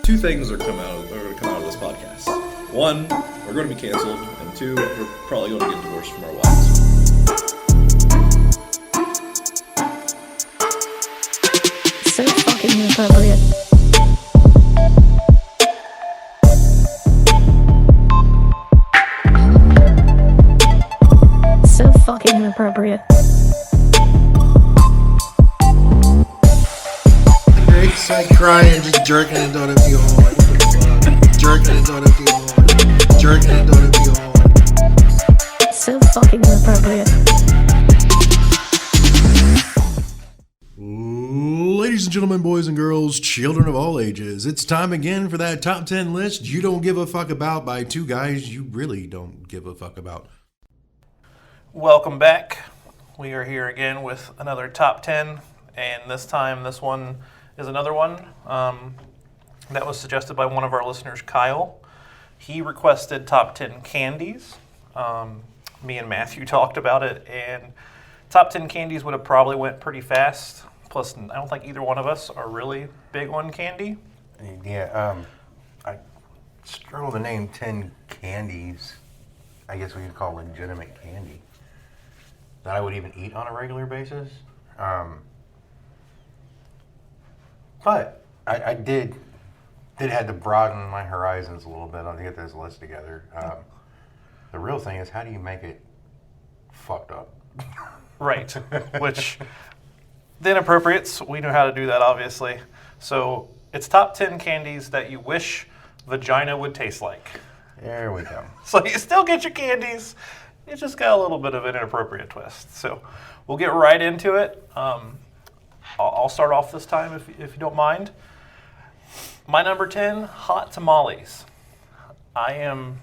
Two things are going to come out of this podcast. One, we're going to be canceled, and two, we're probably going to get divorced from our wives. So fucking inappropriate. So fucking inappropriate. It's like crying, just jerking into an empty hole. Like, what the fuck? Jerking into an empty hole. Jerking into an empty hole. So fucking inappropriate. Ladies and gentlemen, boys and girls, children of all ages, it's time again for that top 10 list you don't give a fuck about by two guys you really don't give a fuck about. Welcome back. We are here again with another top 10, and this time this one is another one that was suggested by one of our listeners, Kyle. He requested top 10 candies. Me and Matthew talked about it, and top 10 candies would have probably went pretty fast. Plus, I don't think either one of us are really big on candy. Yeah, I struggle to name 10 candies, I guess we could call legitimate candy, that I would even eat on a regular basis. But I did have to broaden my horizons a little bit to get this list together. The real thing is, how do you make it fucked up? Right, which the Inappropriates, we know how to do that, obviously. So it's top 10 candies that you wish Vagina would taste like. There we go. So you still get your candies, you just got a little bit of an inappropriate twist. So we'll get right into it. I'll start off this time if you don't mind. My number 10, hot tamales. I am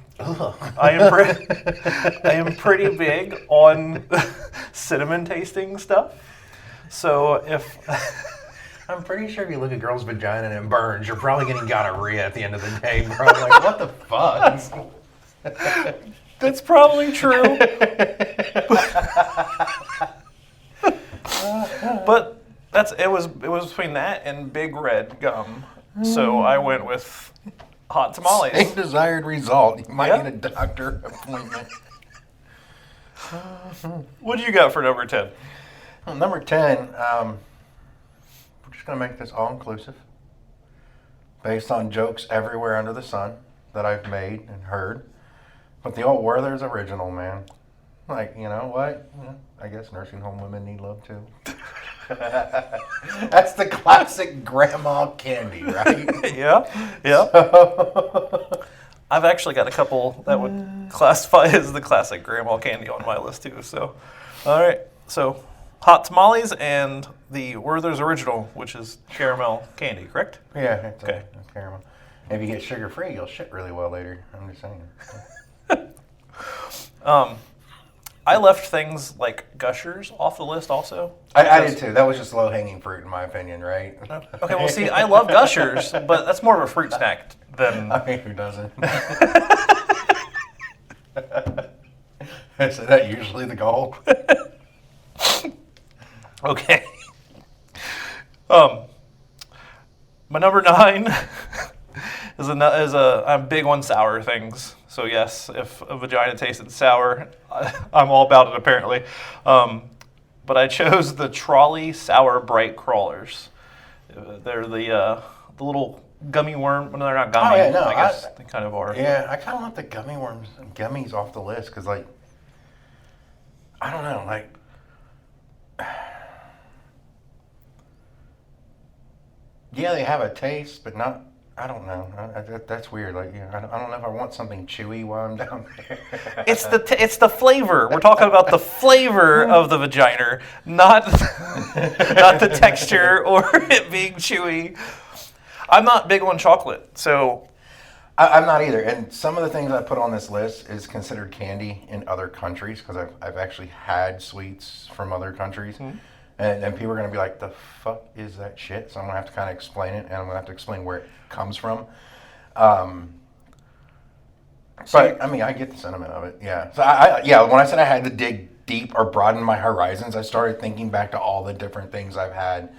pretty big on cinnamon tasting stuff. So if I'm pretty sure if you look at a girl's vagina and it burns, you're probably getting gonorrhea at the end of the day, bro. Like, what the fuck? That's probably true. But it was between that and Big Red gum. So I went with hot tamales. Same desired result. You might Yeah. need a doctor appointment. What do you got for number 10? Well, number 10, we're just going to make this all-inclusive, based on jokes everywhere under the sun that I've made and heard. But the old Werther's original, man. Like, you know what? Yeah, I guess nursing home women need love, too. That's the classic grandma candy, right? Yeah. I've actually got a couple that would classify as the classic grandma candy on my list too. So, all right. So, hot tamales and the Werther's original, which is caramel candy, correct? Yeah, it's Okay. a caramel. If you get sugar-free, you'll shit really well later. I'm just saying. I left things like Gushers off the list also. I did too. That was just low-hanging fruit, in my opinion, right? Okay, well, see, I love Gushers, but that's more of a fruit snack than... I mean, who doesn't? Is that usually the goal? Okay. My number 9 I'm big on sour things. So yes, if a vagina tasted sour, I'm all about it apparently. But I chose the Trolley Sour Bright Crawlers. They're the little gummy worm. No, they're not gummy. Oh, yeah, no, I guess they kind of are. Yeah, I kind of want the gummies off the list because, like, I don't know, like, yeah, they have a taste, but not. I don't know. That's weird. Like, you know, I don't know if I want something chewy while I'm down there. It's the flavor. We're talking about the flavor of the vagina, not the texture or it being chewy. I'm not big on chocolate, so I'm not either. And some of the things I put on this list is considered candy in other countries because I've actually had sweets from other countries. Mm-hmm. And people are going to be like, the fuck is that shit? So I'm going to have to kind of explain it, and I'm going to have to explain where it comes from. But, I mean, I get the sentiment of it, yeah. So, when I said I had to dig deep or broaden my horizons, I started thinking back to all the different things I've had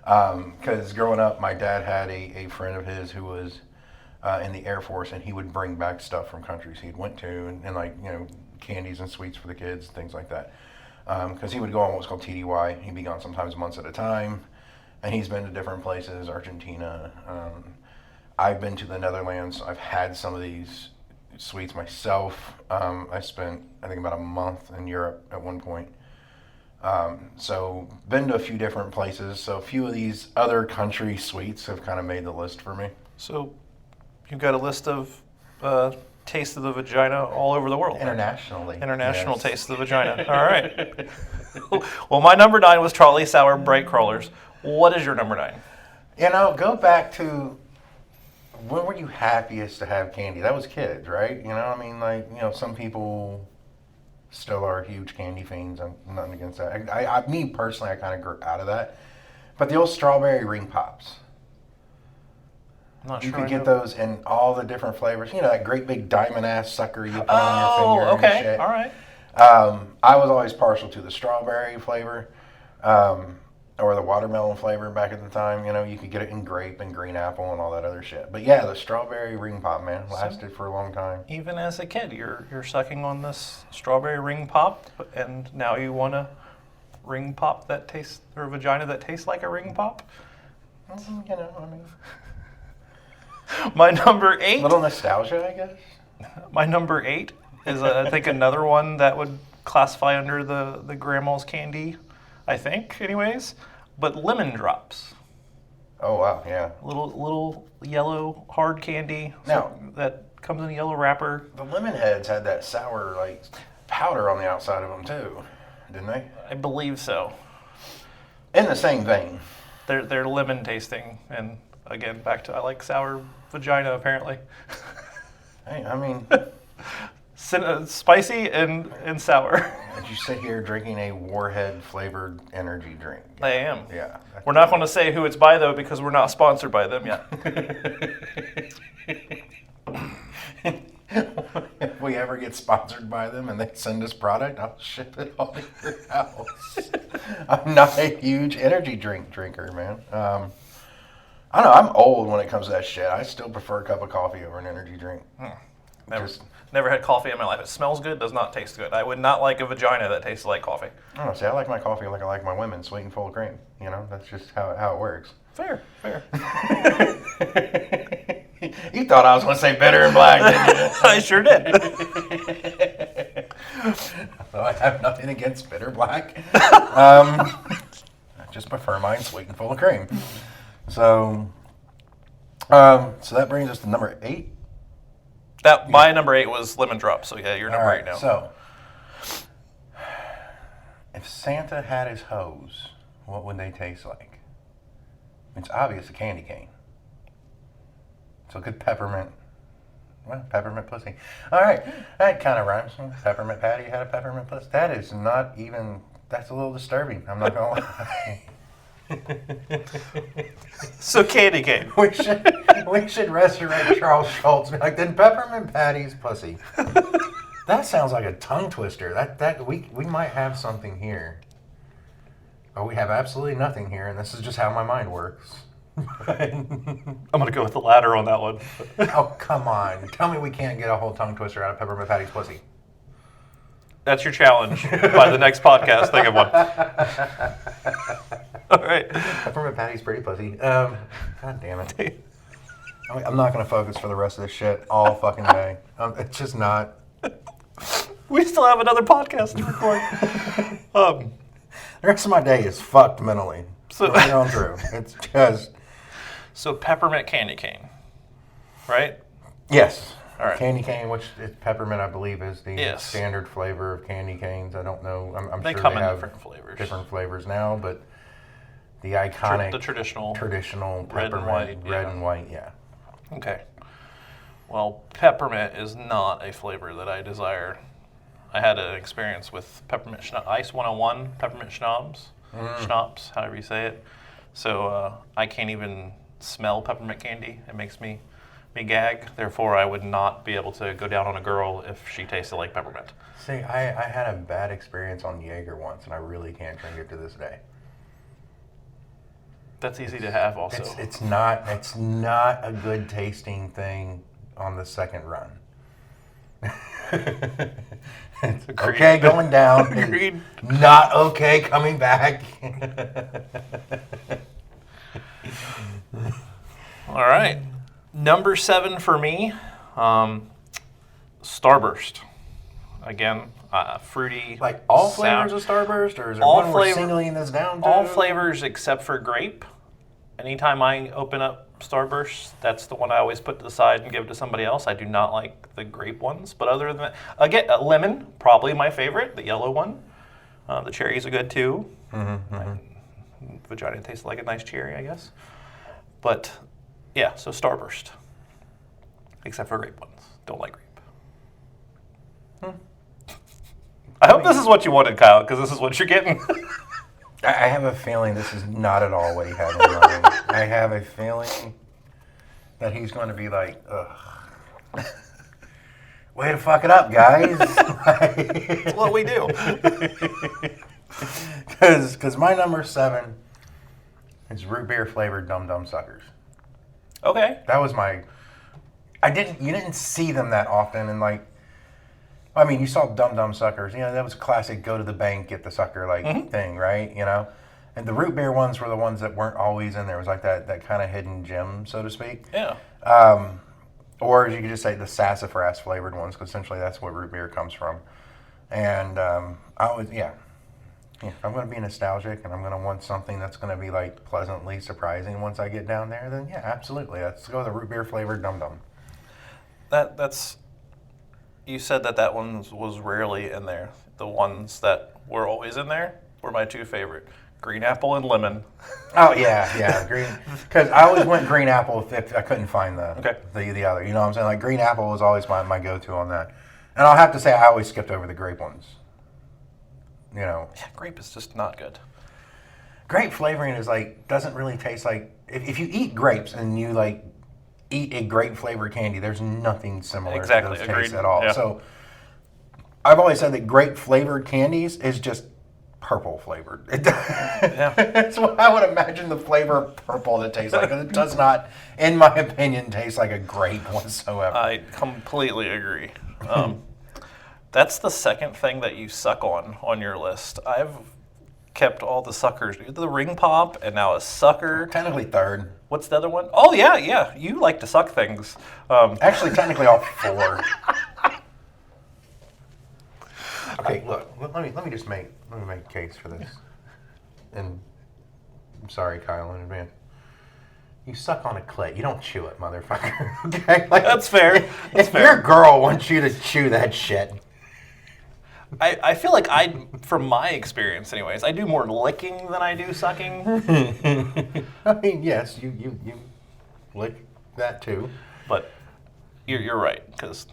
Because growing up, my dad had a friend of his who was in the Air Force, and he would bring back stuff from countries he'd went to, and like, you know, candies and sweets for the kids, things like that. Because he would go on what's called TDY. He'd be gone sometimes months at a time, and he's been to different places, Argentina. I've been to the Netherlands. I've had some of these sweets myself. I spent, I think, about a month in Europe at one point. So been to a few different places. So a few of these other country sweets have kind of made the list for me. So you've got a list of taste of the vagina all over the world. Internationally. International yes. taste of the vagina. All right. Well, my number 9 was Trolley Sour Bright Crawlers. What is your number 9? You know, go back to when were you happiest to have candy? That was kids, right? You know, I mean, like, you know, some people still are huge candy fiends. I'm nothing against that. Me personally, I kind of grew out of that. But the old strawberry ring pops. I'm not You sure. could I get know. those in all the different flavors. You know, that great big diamond ass sucker you put on Oh, your finger and okay. shit. All right. I was always partial to the strawberry flavor, or the watermelon flavor back at the time. You know, you could get it in grape and green apple and all that other shit. But yeah, the strawberry ring pop, man, lasted for a long time. Even as a kid, you're sucking on this strawberry ring pop, and now you want a ring pop that tastes, or a vagina that tastes like a ring pop? You know, I mean, My number 8. a little nostalgia, I guess. My number 8 is, I think, another one that would classify under the grandma's candy, I think, anyways. But lemon drops. Oh wow, yeah. Little yellow hard candy Now- that comes in a yellow wrapper. The lemon heads had that sour like powder on the outside of them too, didn't they? I believe so. In the same vein. They're lemon tasting, and again, back to I like sour vagina apparently. Hey, I mean, Spicy and sour. did you sit here drinking a Warhead flavored energy drink? I am. Yeah. We're not going to say who it's by though because we're not sponsored by them yet. If we ever get sponsored by them and they send us product, I'll ship it all to your house. I'm not a huge energy drink drinker, man. I don't know. I'm old when it comes to that shit. I still prefer a cup of coffee over an energy drink. Never had coffee in my life. It smells good, does not taste good. I would not like a vagina that tastes like coffee. I don't know. See, I like my coffee like I like my women, sweet and full of cream. You know, that's just how it works. Fair. You thought I was going to say bitter and black, didn't you? I sure did. Well, I have nothing against bitter black. I just prefer mine sweet and full of cream. So that brings us to number 8. My number 8 was lemon drop. So yeah, you're number 8 now. So, if Santa had his hose, what would they taste like? It's obvious a candy cane. So good peppermint. Well, peppermint pussy. All right, that kind of rhymes. Peppermint patty had a peppermint pussy. That is not even. That's a little disturbing. I'm not gonna lie. So candy cane. We should resurrect Charles Schultz. Be like, then peppermint patty's pussy. That sounds like a tongue twister. That we might have something here. But we have absolutely nothing here, and this is just how my mind works. I'm gonna go with the latter on that one. Oh, come on. Tell me we can't get a whole tongue twister out of peppermint patty's pussy. That's your challenge. By the next podcast, think of one. All right. Peppermint patty's pretty pussy. God damn it. I'm not going to focus for the rest of this shit all fucking day. It's just not. We still have another podcast to record. The rest of my day is fucked mentally. So- Right on through. It's just. So peppermint candy cane, right? Yes. All right. Candy cane, which is peppermint, I believe, is the Yes. standard flavor of candy canes. I don't know. I'm They sure come they in have different flavors. now, but the iconic, The traditional. traditional red and peppermint, white, red yeah. and white, yeah. Okay. Well, peppermint is not a flavor that I desire. I had an experience with peppermint Ice 101, peppermint schnapps, however you say it. So I can't even smell peppermint candy. It makes me gag. Therefore, I would not be able to go down on a girl if she tasted like peppermint. See, I had a bad experience on Jaeger once, and I really can't drink it to this day. That's easy to have also. It's not a good tasting thing on the second run. It's okay going down. Agreed. Not okay coming back. All right. Number 7 for me, Starburst. Again, fruity. Like all sour- flavors of Starburst, or is there All one flavor- we're singling this down to? All flavors except for grape. Anytime I open up Starburst, that's the one I always put to the side and give to somebody else. I do not like the grape ones, but other than that, again, lemon, probably my favorite, the yellow one. The cherries are good too. Vagina tastes like a nice cherry, I guess. But yeah, so Starburst, except for grape ones. Don't like grape. I hope this is what you wanted, Kyle, because this is what you're getting. I have a feeling this is not at all what he had in mind. I have a feeling that he's going to be like, ugh. Way to fuck it up, guys. That's what we do. Because my number 7 is root beer flavored Dum Dum Suckers. Okay. That was my. You didn't see them that often, and like, I mean, you saw Dum Dum Suckers. You know, that was classic. Go to the bank, get the sucker thing, right? You know, and the root beer ones were the ones that weren't always in there. It was like that kind of hidden gem, so to speak. Yeah. Or as you could just say the sassafras flavored ones, because essentially that's what root beer comes from. And if I'm going to be nostalgic and I'm going to want something that's going to be like pleasantly surprising once I get down there, then yeah, absolutely. Let's go with the root beer flavored Dum Dum. That's. You said that one was rarely in there. The ones that were always in there were my 2 favorite: green apple and lemon. Oh yeah, green. Because I always went green apple if I couldn't find the other. You know what I'm saying? Like green apple was always my go-to on that. And I'll have to say I always skipped over the grape ones. You know, Yeah, grape is just not good. grape flavoring is like doesn't really taste like if you eat grapes and you like eat a grape flavored candy, there's nothing similar Exactly, to those tastes agreed. at all. Yeah. So I've always said that grape flavored candies is just purple flavored. That's what I would imagine the flavor of purple to taste like. It does not, in my opinion, taste like a grape whatsoever. I completely agree. That's the second thing that you suck on your list. I've kept all the suckers. The ring pop and now a sucker. Technically third. What's the other one? Oh yeah. You like to suck things. Actually, technically all 4. Okay, look. Let me make a case for this. And I'm sorry, Kyle, in advance. You suck on a clit. You don't chew it, motherfucker. Okay, like, That's fair. That's if fair. your girl wants you to chew that shit. I feel like from my experience anyways, I do more licking than I do sucking. I mean, yes, you lick that too. But you're right, because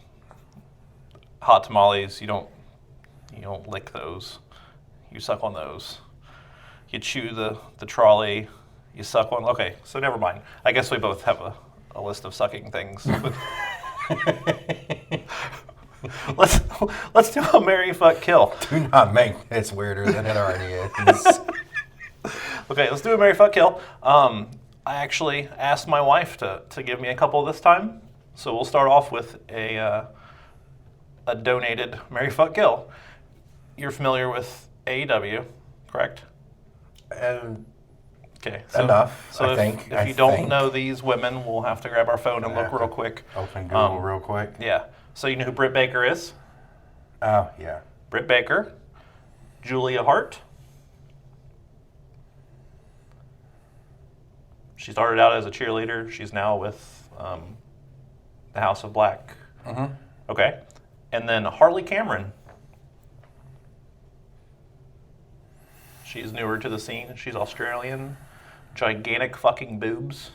hot tamales, you don't lick those. You suck on those. You chew the trolley. You suck on. Okay, so never mind. I guess we both have a list of sucking things. Let's do a marry, fuck, kill. Do not make this weirder than it already is. Okay, let's do a marry, fuck, kill. I actually asked my wife to give me a couple this time, so we'll start off with a donated marry, fuck, kill. You're familiar with AEW, correct? Okay. Enough, So I if, think. If you don't know these women, we'll have to grab our phone and look real quick. Open Google real quick. Yeah. So you know who Britt Baker is? Oh, yeah. Britt Baker, Julia Hart. She started out as a cheerleader. She's now with the House of Black. Mm-hmm. Okay. And then Harley Cameron. She's newer to the scene. She's Australian. Gigantic fucking boobs.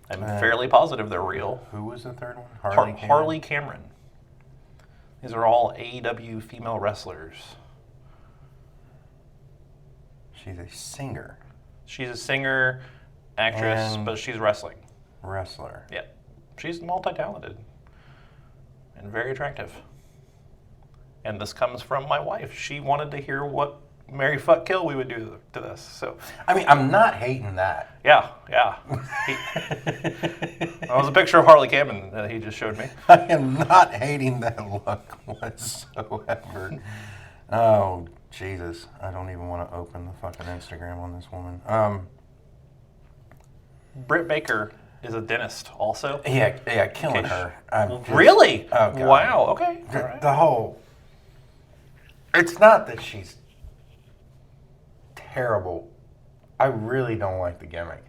I'm fairly positive they're real. Who was the third one? Harley Cameron. These are all AEW female wrestlers. She's a singer. She's a singer, actress, but she's wrestling. Wrestler. Yeah. She's multi-talented and very attractive. And this comes from my wife. She wanted to hear what Marry, fuck, kill, we would do to this. So, I mean, I'm not hating that. yeah. That was a picture of Harley Cameron that he just showed me. I am not hating that look whatsoever. Oh, Jesus. I don't even want to open the fucking Instagram on this woman. Britt Baker is a dentist also. Yeah, killing her. Really? Oh, God. Wow, okay. All right. The whole... It's not that she's terrible. I really don't like the gimmick.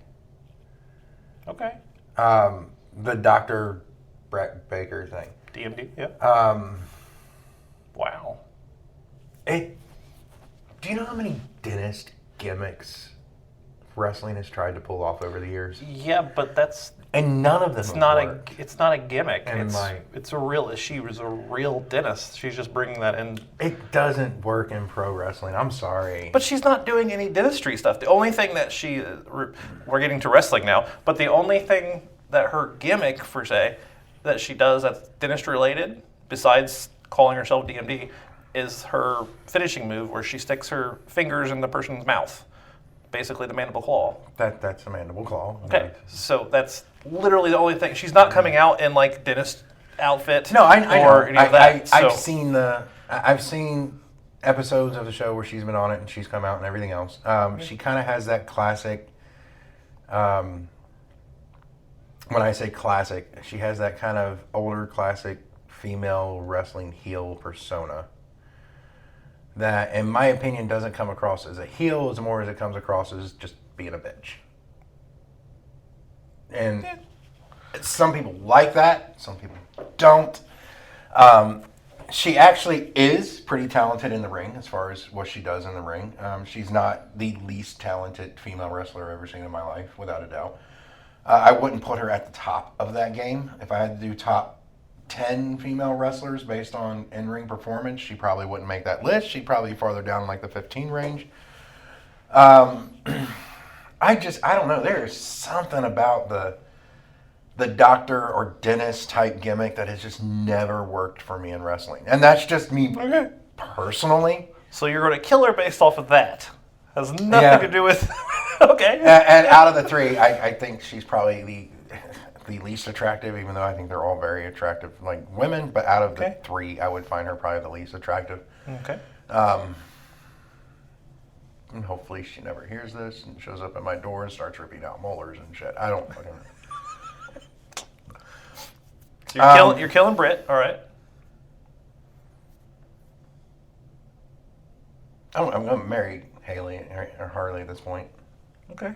Okay. The Dr. Brett Baker thing. DMD, yeah. Wow. Do you know how many dentist gimmicks wrestling has tried to pull off over the years? Yeah, but that's And none of them it's have not worked. it's not a gimmick. And It's a real. She was a real dentist. She's just bringing that in. It doesn't work in pro wrestling. I'm sorry. But she's not doing any dentistry stuff. The only thing that we're getting to wrestling now, but the only thing that her gimmick, per se, that she does that's dentistry related, besides calling herself DMD, is her finishing move where she sticks her fingers in the person's mouth. Basically the mandible claw. That's a mandible claw. Okay, so that's literally the only thing. She's not coming out in like dentist outfit. No, I or know. any of that. I've seen episodes of the show where she's been on it and she's come out and everything else. She kind of has that classic. When I say classic, she has that kind of older classic female wrestling heel persona. That, in my opinion, doesn't come across as a heel as more as it comes across as just being a bitch. And some people like that, some people don't. She actually is pretty talented in the ring as far as what she does in the ring. She's not the least talented female wrestler I've ever seen in my life, without a doubt. I wouldn't put her at the top of that game. If I had to do top 10 female wrestlers based on in-ring performance, she probably wouldn't make that list. She'd probably be farther down in like the 15 range. I don't know. There is something about the doctor or dentist type gimmick that has just never worked for me in wrestling. And that's just me personally. So you're going to kill her based off of that. Has nothing to do with... Okay. And out of the three, I think she's probably the least attractive, even though I think they're all very attractive, like women. But out of the three, I would find her probably the least attractive. Okay. And hopefully she never hears this and shows up at my door and starts ripping out molars and shit. I don't fucking know. So you're killing Britt, all right. I'm going to marry Haley or Harley at this point. Okay.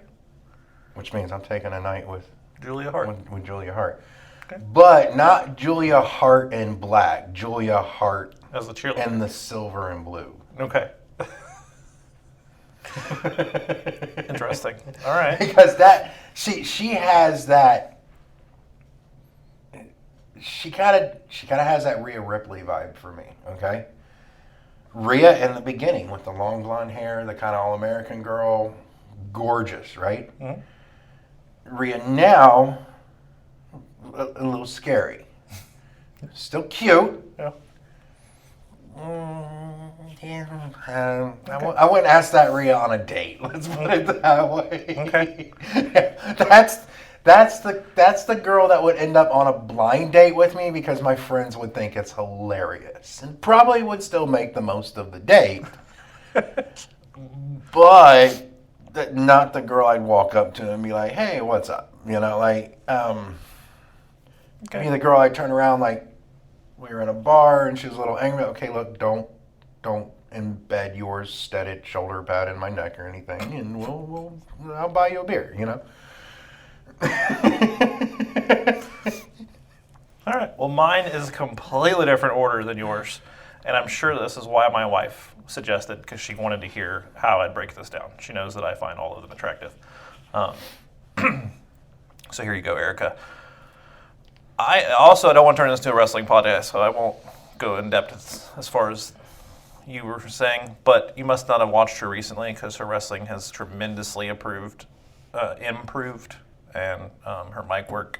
Which means I'm taking a night with Julia Hart. With Julia Hart. Okay. But not Julia Hart in black. Julia Hart As the cheerleader. in the silver and blue. Okay. Interesting. All right. Because she has that. She kind of has that Rhea Ripley vibe for me. Okay. Rhea in the beginning with the long blonde hair, the kind of all-American girl, gorgeous, right? Mm-hmm. Rhea now, a little scary. Still cute. Yeah. I wouldn't ask that Rhea on a date. Let's put it that way. Okay. That's the girl that would end up on a blind date with me because my friends would think it's hilarious and probably would still make the most of the date. But not the girl I'd walk up to and be like, "Hey, what's up?" You know, like be the girl I'd turn around like we were in a bar and she was a little angry. Okay, look, don't embed your studded shoulder pad in my neck or anything, and I'll buy you a beer. You know. All right. Well, mine is a completely different order than yours, and I'm sure this is why my wife suggested, because she wanted to hear how I'd break this down. She knows that I find all of them attractive. So here you go, Erica. I also don't want to turn this into a wrestling podcast, so I won't go in depth as far as you were saying, but you must not have watched her recently because her wrestling has tremendously improved, and her mic work.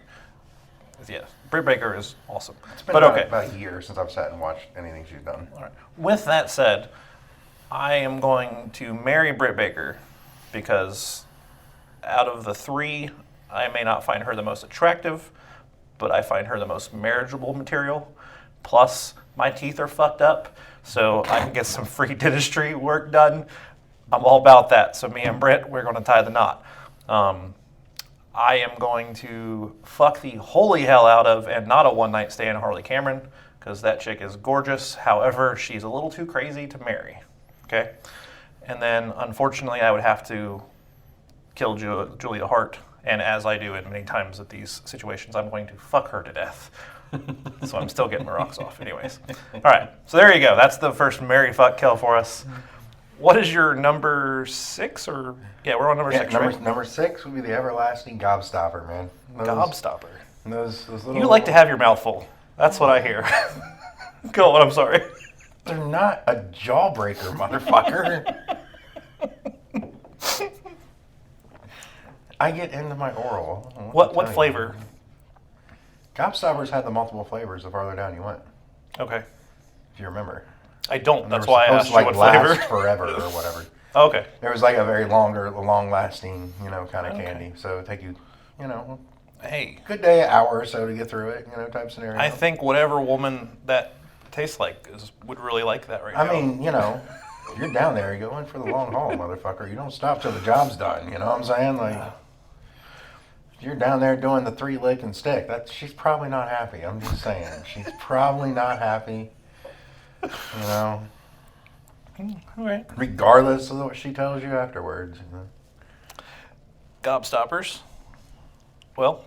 Yeah, Britt Baker is awesome. It's been about a year since I've sat and watched anything she's done. All right. With that said, I am going to marry Britt Baker because out of the three, I may not find her the most attractive, but I find her the most marriageable material. Plus, my teeth are fucked up, so I can get some free dentistry work done. I'm all about that. So me and Britt, we're going to tie the knot. I am going to fuck the holy hell out of, and not a one-night stand, Harley Cameron, because that chick is gorgeous. However, she's a little too crazy to marry. Okay? And then, unfortunately, I would have to kill Julia Hart. And as I do in many times at these situations, I'm going to fuck her to death. So I'm still getting my rocks off. Anyways. All right. So there you go. That's the first marry, fuck, kill for us. What is your number 6? Or yeah, we're on number 6, right? Number 6 would be the everlasting gobstopper, man. Gobstopper. Those little, You like to have your mouth full. That's what I hear. Go on, I'm sorry. They're not a jawbreaker, motherfucker. I get into my oral. What flavor? Gobstoppers had the multiple flavors the farther down you went, Okay. if you remember. I don't. And That's they were why I supposed asked to, you like, what last flavor. forever or whatever. Okay. There was like a very long-lasting, kind of candy. So it'd take you, Hey, good day, an hour or so to get through it, type scenario. I think whatever woman that tastes like would really like that right now. I mean, if you're down there, you go in for the long haul, motherfucker. You don't stop till the job's done. You know what I'm saying? Like, if you're down there doing the 3-lick and stick, she's probably not happy. I'm just saying. She's probably not happy. All right. Regardless of what she tells you afterwards. Gobstoppers. Well,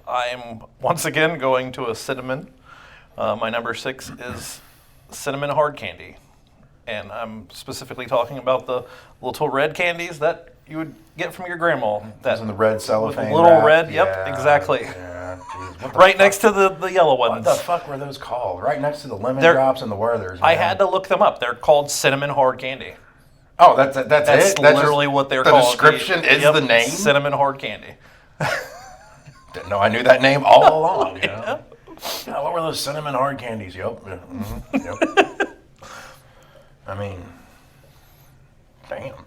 I am once again going to a cinnamon. My number 6 is cinnamon hard candy. And I'm specifically talking about the little red candies that you would get from your grandma. That's in the red cellophane Little wrap. red, yep, Yeah, exactly. Yeah, geez. Right next to the yellow ones. What the fuck were those called? Right next to the lemon They're- drops and the Werthers. I man. had to look them up. They're called cinnamon hard candy. Oh, that's it? That's That's literally just- what they're the called. description is Yep, the name? Cinnamon hard candy. Didn't know I knew that name all along. Yeah, what were those cinnamon hard candies? Yep. Yeah, yep. I mean, damn.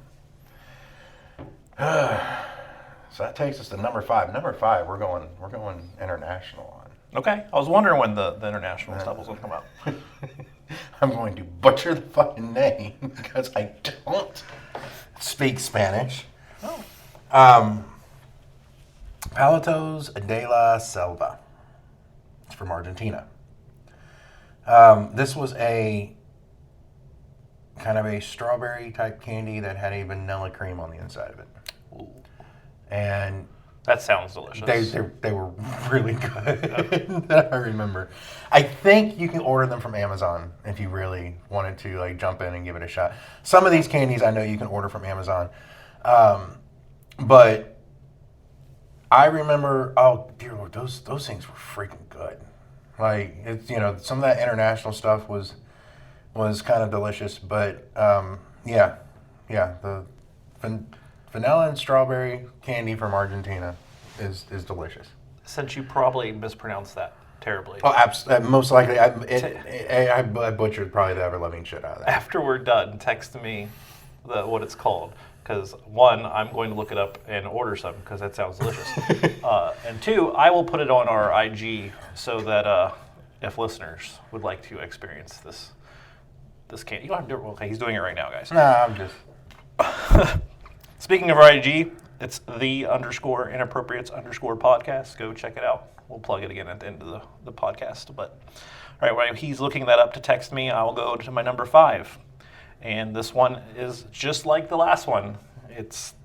So that takes us to number 5. Number 5, we're going international on. Okay. I was wondering when the international stuff was going to come out. I'm going to butcher the fucking name because I don't speak Spanish. Oh. Palitos de la Selva. It's from Argentina. This was a kind of a strawberry type candy that had a vanilla cream on the inside of it. Ooh. And That sounds delicious. they were really good. That I remember. I think you can order them from Amazon if you really wanted to like jump in and give it a shot. Some of these candies I know you can order from Amazon, but I remember. Oh dear Lord, those things were freaking good. Like it's some of that international stuff was kind of delicious, but the vanilla and strawberry candy from Argentina is delicious. Since you probably mispronounced that terribly. Oh, most likely. I butchered probably the ever-loving shit out of that. After we're done, text me what it's called. Because one, I'm going to look it up and order some because that sounds delicious. And two, I will put it on our IG so that if listeners would like to experience this candy. You don't have to do it. Okay, he's doing it right now, guys. Nah, I'm just... Speaking of our IG, it's _Inappropriates _podcast. Go check it out. We'll plug it again at the end of the podcast. But all right, while he's looking that up to text me, I'll go to my number 5. And this one is just like the last one. It's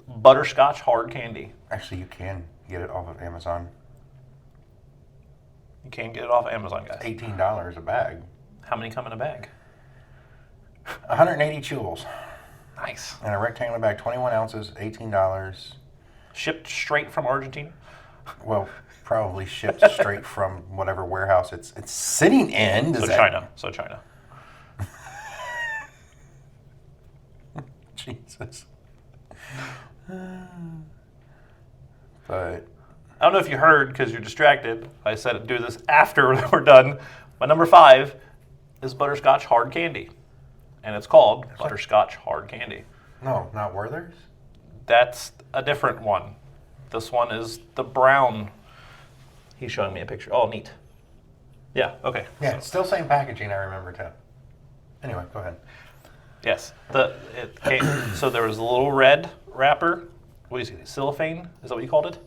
butterscotch hard candy. Actually, you can get it off of Amazon. You can get it off Amazon, guys. $18 a bag. How many come in a bag? 180 chewables. Nice. In a rectangular bag, 21 ounces, $18. Shipped straight from Argentina? Well, probably shipped straight from whatever warehouse it's sitting in. China. Jesus. But I don't know if you heard because you're distracted. I said do this after we're done. My number 5 is butterscotch hard candy. and it's called butterscotch hard candy. No, not Werther's? That's a different one. This one is the brown. He's showing me a picture. Oh, neat. Yeah, okay. Yeah, it's still same packaging, I remember, too. Anyway, go ahead. Yes. So there was a little red wrapper. What do you say? Cellophane? Is that what you called it?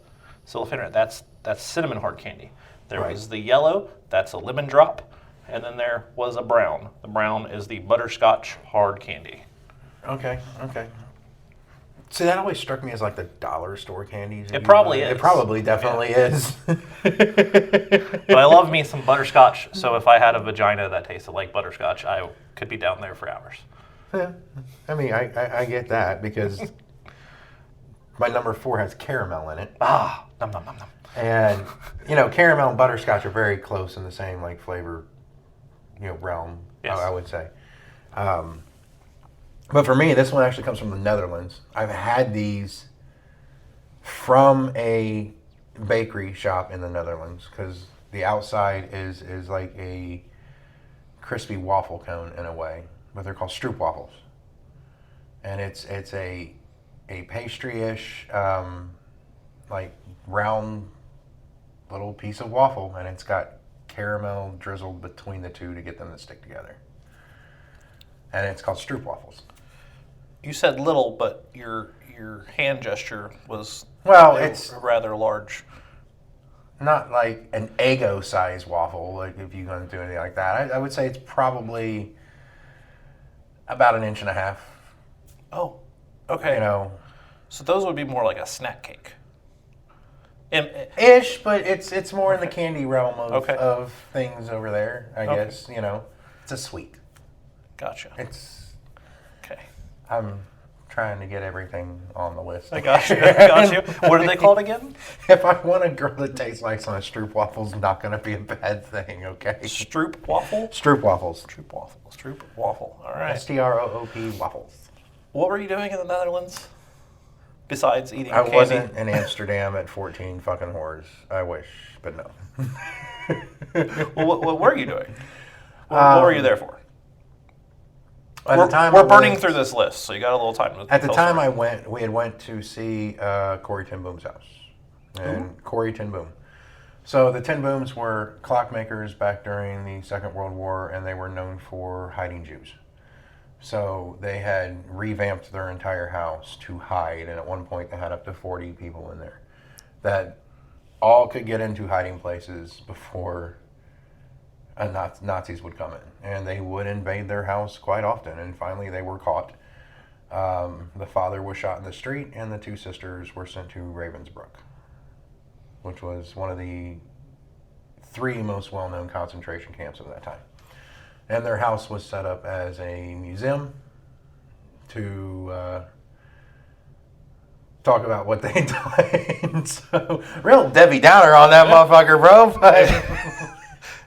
Cellophane. That's cinnamon hard candy. There was the yellow. That's a lemon drop. And then there was a brown. The brown is the butterscotch hard candy. Okay. See, that always struck me as like the dollar store candies. It probably is. It probably definitely is. But I love me some butterscotch, so if I had a vagina that tasted like butterscotch, I could be down there for hours. Yeah. I mean, I get that because my number 4 has caramel in it. Ah, nom nom nom nom. And, caramel and butterscotch are very close in the same, like, flavor, realm, Yes. I would say. But for me, this one actually comes from the Netherlands. I've had these from a bakery shop in the Netherlands because the outside is like a crispy waffle cone in a way, but they're called stroopwafels. And it's a pastry-ish, like round little piece of waffle, and it's got caramel drizzled between the two to get them to stick together. And it's called stroopwafels. You said little, but your hand gesture was It's rather large. not like an Eggo size waffle. Like if you're going to do anything like that, I would say it's probably about 1.5 inches. Oh, okay. So those would be more like a snack cake. Ish, but it's more in the candy realm of things over there. I Okay. guess it's a sweet. Gotcha. Okay. I'm trying to get everything on the list. I got you. What are they called again? If I want a girl that tastes like some stroopwafels, not going to be a bad thing, okay? Stroop waffle? Stroopwafels. Stroop waffle. All right. STROOP waffles. What were you doing in the Netherlands besides eating I candy? wasn't in Amsterdam at 14 fucking whores. I wish, but no. Well, what were you doing? What were you there for? We're We're burning through this list, so you got a little time to At the tell time story. we had went to see Corey Ten Boom's house. And Corey Ten Boom. So the Ten Booms were clockmakers back during the Second World War, and they were known for hiding Jews. So they had revamped their entire house to hide, and at one point they had up to 40 people in there that all could get into hiding places before Nazis would come in, and they would invade their house quite often, and finally they were caught. The father was shot in the street, and the 2 sisters were sent to Ravensbrück, which was one of the 3 most well-known concentration camps of that time. And their house was set up as a museum to talk about what they'd done. So, real Debbie Downer on that motherfucker, bro. But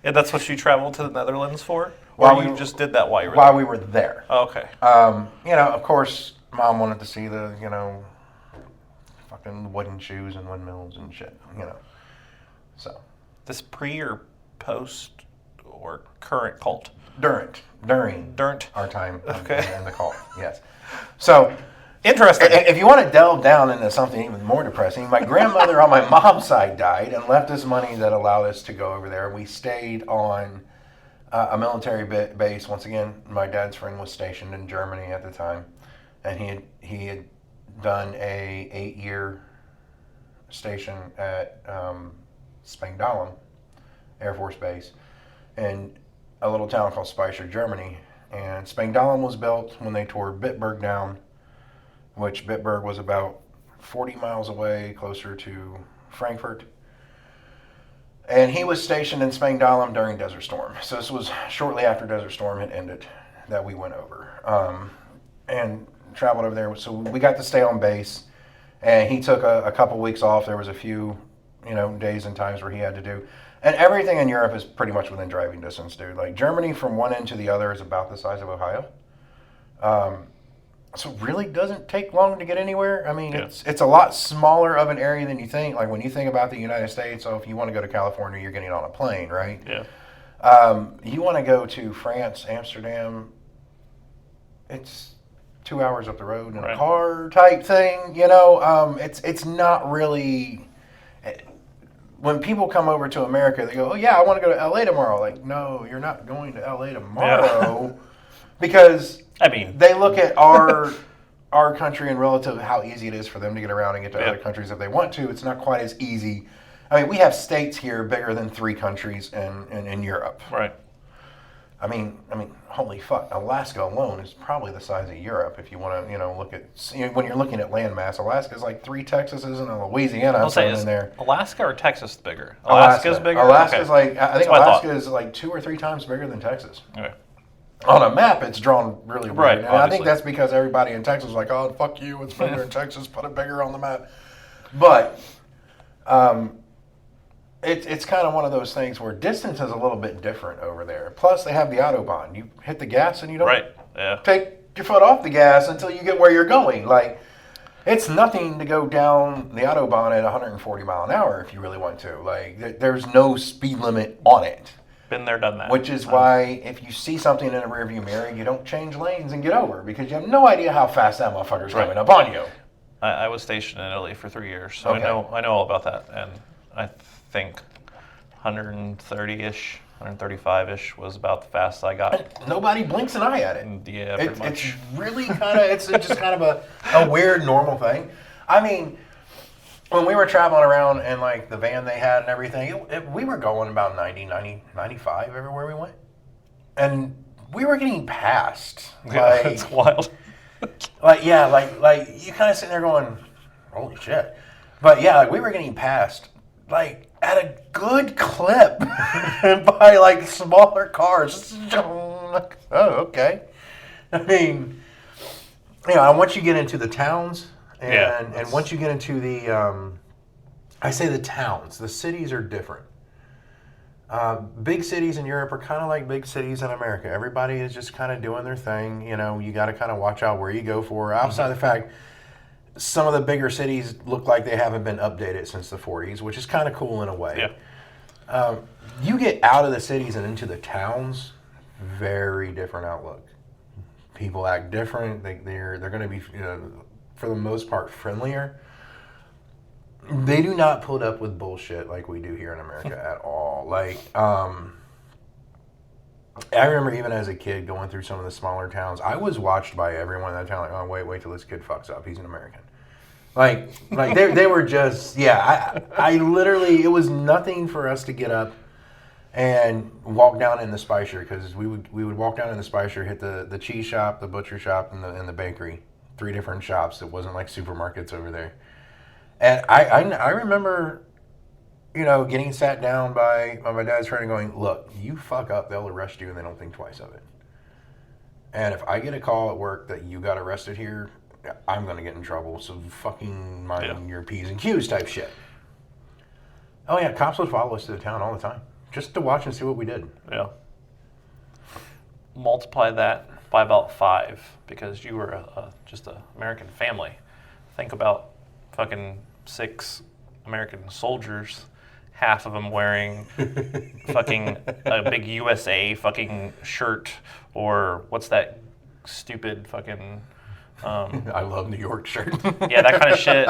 And that's what you traveled to the Netherlands for? Or you just did that while you were while there? we were there. Oh, okay. Of course, Mom wanted to see the, fucking wooden shoes and windmills and shit, So, This pre or post or current cult? during Durant. our time Okay. in the cult, yes. So, Interesting. if you want to delve down into something even more depressing, my grandmother on my mom's side died and left us money that allowed us to go over there. We stayed on a military base. Once again, my dad's friend was stationed in Germany at the time, and he had done a 8-year station at Spangdahlem Air Force Base in a little town called Speicher, Germany. And Spangdahlem was built when they tore Bitburg down, which Bitburg was about 40 miles away, closer to Frankfurt. And he was stationed in Spangdahlem during Desert Storm. So this was shortly after Desert Storm had ended that we went over and traveled over there. So we got to stay on base, and he took a couple weeks off. There was a few, days and times where he had to do. And everything in Europe is pretty much within driving distance, dude. Like Germany from one end to the other is about the size of Ohio. So it really doesn't take long to get anywhere. I mean, Yeah. it's a lot smaller of an area than you think. Like when you think about the United States, so if you want to go to California, you're getting on a plane, right? Yeah. You want to go to France, Amsterdam, it's 2 hours up the road in Right. a car type thing. You know, it's not really. When people come over to America, they go, "Oh yeah, I want to go to LA tomorrow." Like, no, you're not going to LA tomorrow, because I mean, they look at our country and relative how easy it is for them to get around and get to other countries if they want to. It's not quite as easy. I mean, we have states here bigger than 3 countries in Europe. right. I mean, holy fuck! Alaska alone is probably the size of Europe. If you want to, look at when you're looking at landmass, Alaska is like 3 Texases and a Louisiana. I'll say, in is there. Alaska or Texas bigger? Alaska's bigger. Alaska's Okay. like I think That's what I Alaska thought. is like 2 or 3 times bigger than Texas. Okay. On a map, it's drawn really weird. Right, And I think obviously. that's because everybody in Texas is like, oh, fuck you, it's bigger in Texas, put it bigger on the map. But it's kind of one of those things where distance is a little bit different over there. Plus, they have the Autobahn. You hit the gas and you don't Right. Yeah. take your foot off the gas until you get where you're going. Like, it's nothing to go down the Autobahn at 140 mile an hour if you really want to. Like, there's no speed limit on it. Been there, done that. Which is why if you see something in a rearview mirror, you don't change lanes and get over, because you have no idea how fast that motherfucker's coming up on you. I was stationed in Italy for 3 years, so Okay. I know all about that, and I think 130-ish, 135-ish was about the fastest I got. Nobody blinks an eye at it. Yeah, pretty much. It's really kind of, it's just kind of a weird, normal thing. I mean, when we were traveling around in like the van they had and everything, we were going about 90, 95 everywhere we went. And we were getting passed. Yeah, it's wild. Like you kind of sitting there going, holy shit. But yeah, like we were getting passed like at a good clip by like smaller cars. Oh, okay. I mean, and once you get into the towns and once you get into the, I say the towns, the cities are different. Big cities in Europe are kind of like big cities in America. Everybody is just kind of doing their thing. You got to kind of watch out where you go for. Outside the fact, some of the bigger cities look like they haven't been updated since the 40s, which is kind of cool in a way. Yeah. You get out of the cities and into the towns, very different outlook. People act different. They're going to be, for the most part, friendlier. They do not put up with bullshit like we do here in America at all. Like, I remember even as a kid going through some of the smaller towns, I was watched by everyone in that town. Like, oh, wait till this kid fucks up. He's an American. Like they were just, I literally, it was nothing for us to get up and walk down in the Spicer, because we would walk down in the Spicer, hit the cheese shop, the butcher shop, and the bakery. 3 different shops. It wasn't like supermarkets over there. And I remember, getting sat down by my dad's friend and going, look, you fuck up, they'll arrest you and they don't think twice of it. And if I get a call at work that you got arrested here, I'm going to get in trouble. So fucking mind your P's and Q's type shit. Oh yeah, cops would follow us to the town all the time just to watch and see what we did. Yeah. Multiply that by about 5, because you were just an American family. Think about fucking 6 American soldiers, half of them wearing fucking a big USA fucking shirt, or what's that stupid fucking I love New York shirt. yeah, that kind of shit.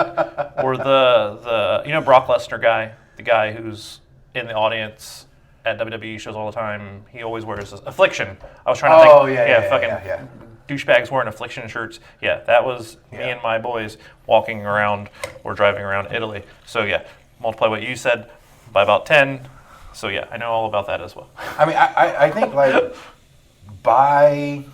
Or the Brock Lesnar guy, the guy who's in the audience at WWE shows all the time. He always wears this Affliction. I was trying to think. Yeah. Douchebags wearing Affliction shirts. Yeah, that was me and my boys walking around or driving around Italy. So yeah, multiply what you said by about 10. So yeah, I know all about that as well. I mean, I think like by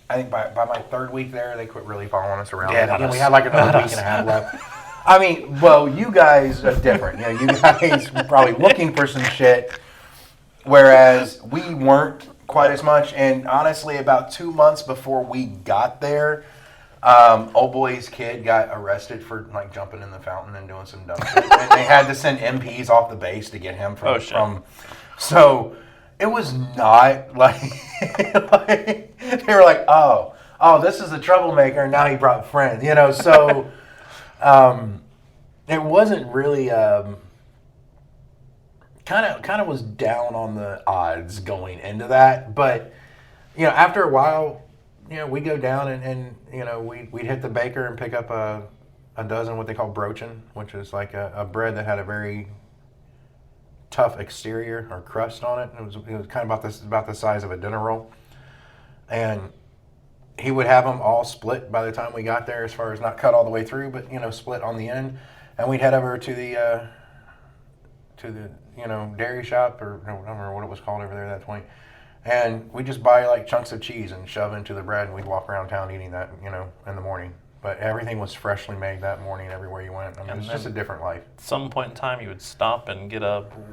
my 3rd week there, they quit really following us around. Yeah, And we had like another week and a half left. I mean, well, you guys are different. You guys were probably looking for some shit, whereas we weren't quite as much. And honestly, about 2 months before we got there, old boy's kid got arrested for like jumping in the fountain and doing some dumb shit. And they had to send MPs off the base to get him from. So it was not like, they were like, oh, this is a troublemaker, and now he brought friends, So it wasn't really. Kind of was down on the odds going into that, but after a while, we go down and we'd hit the baker and pick up a dozen what they call brochen, which is like a bread that had a very tough exterior or crust on it. It was kind of about the size of a dinner roll, and he would have them all split by the time we got there, as far as not cut all the way through, but split on the end, and we'd head over to the dairy shop, or I don't remember what it was called over there at that point, and we just buy like chunks of cheese and shove into the bread, and we'd walk around town eating that in the morning. But everything was freshly made that morning everywhere you went. I mean, it was just a different life. At some point in time, you would stop and get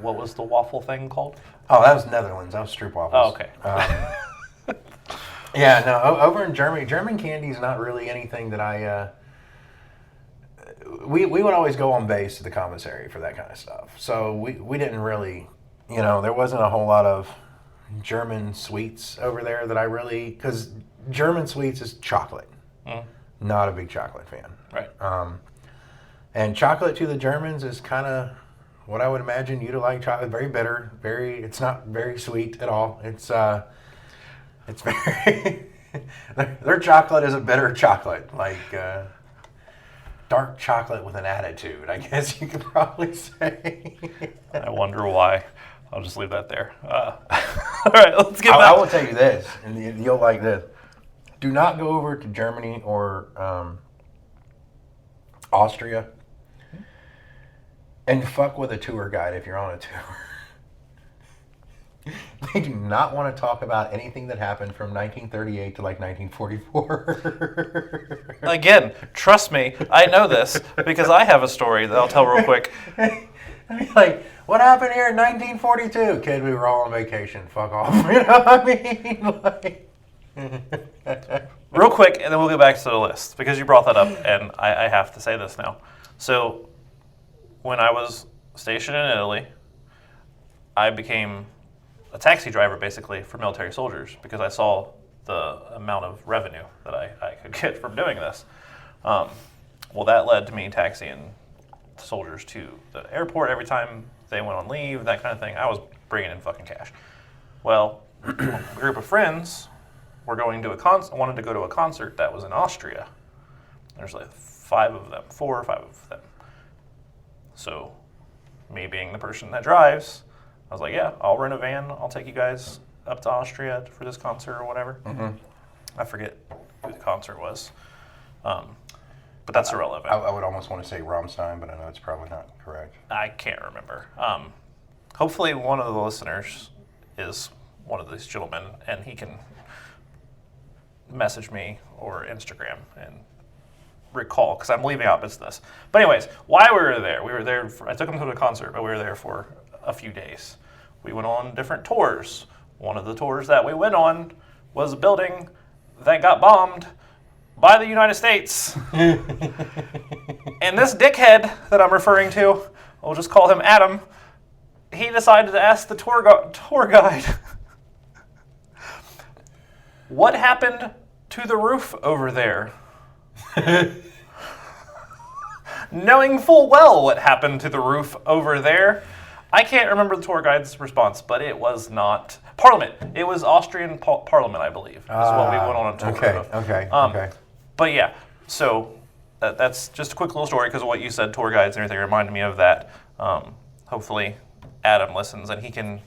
what was the waffle thing called? Oh, that was Netherlands. That was stroopwafels. Oh, okay. Yeah, no, over in Germany, German candy is not really anything that I... We would always go on base to the commissary for that kind of stuff. So we didn't really, there wasn't a whole lot of German sweets over there that I really... Because German sweets is chocolate. Mm. Not a big chocolate fan. Right. And chocolate to the Germans is kind of what I would imagine you to like chocolate. Very bitter. It's not very sweet at all. It's very... their chocolate is a bitter chocolate. Like dark chocolate with an attitude, I guess you could probably say. I wonder why. I'll just leave that there. All right, let's get back. I will tell you this, and you'll like this. Do not go over to Germany or Austria and fuck with a tour guide if you're on a tour. They do not want to talk about anything that happened from 1938 to like 1944. Again, trust me, I know this because I have a story that I'll tell real quick. Like, what happened here in 1942? Kid, we were all on vacation. Fuck off. You know what I mean? Like... Real quick, and then we'll get back to the list because you brought that up, and I have to say this now. So, when I was stationed in Italy, I became a taxi driver basically for military soldiers because I saw the amount of revenue that I could get from doing this. Well, that led to me taxiing soldiers to the airport every time they went on leave, that kind of thing. I was bringing in fucking cash. Well, a group of friends were going to wanted to go to a concert that was in Austria. There's like 4 or 5 of them. So, me being the person that drives, I was like, yeah, I'll rent a van. I'll take you guys up to Austria for this concert or whatever. Mm-hmm. I forget who the concert was. But that's irrelevant. I would almost want to say Rammstein, but I know it's probably not correct. I can't remember. Hopefully one of the listeners is one of these gentlemen, and he can message me or Instagram and recall, because I'm leaving out business. But anyways, why we were there? I took them to the concert, but we were there for a few days. We went on different tours. One of the tours that we went on was a building that got bombed by the United States. And this dickhead that I'm referring to, we'll just call him Adam, he decided to ask the tour guide, what happened to the roof over there? Knowing full well what happened to the roof over there, I can't remember the tour guide's response, but it was not Parliament. It was Austrian Parliament, I believe, is what we went on a tour of. Okay. But yeah, so that's just a quick little story because of what you said, tour guides and everything reminded me of that. Hopefully Adam listens and he can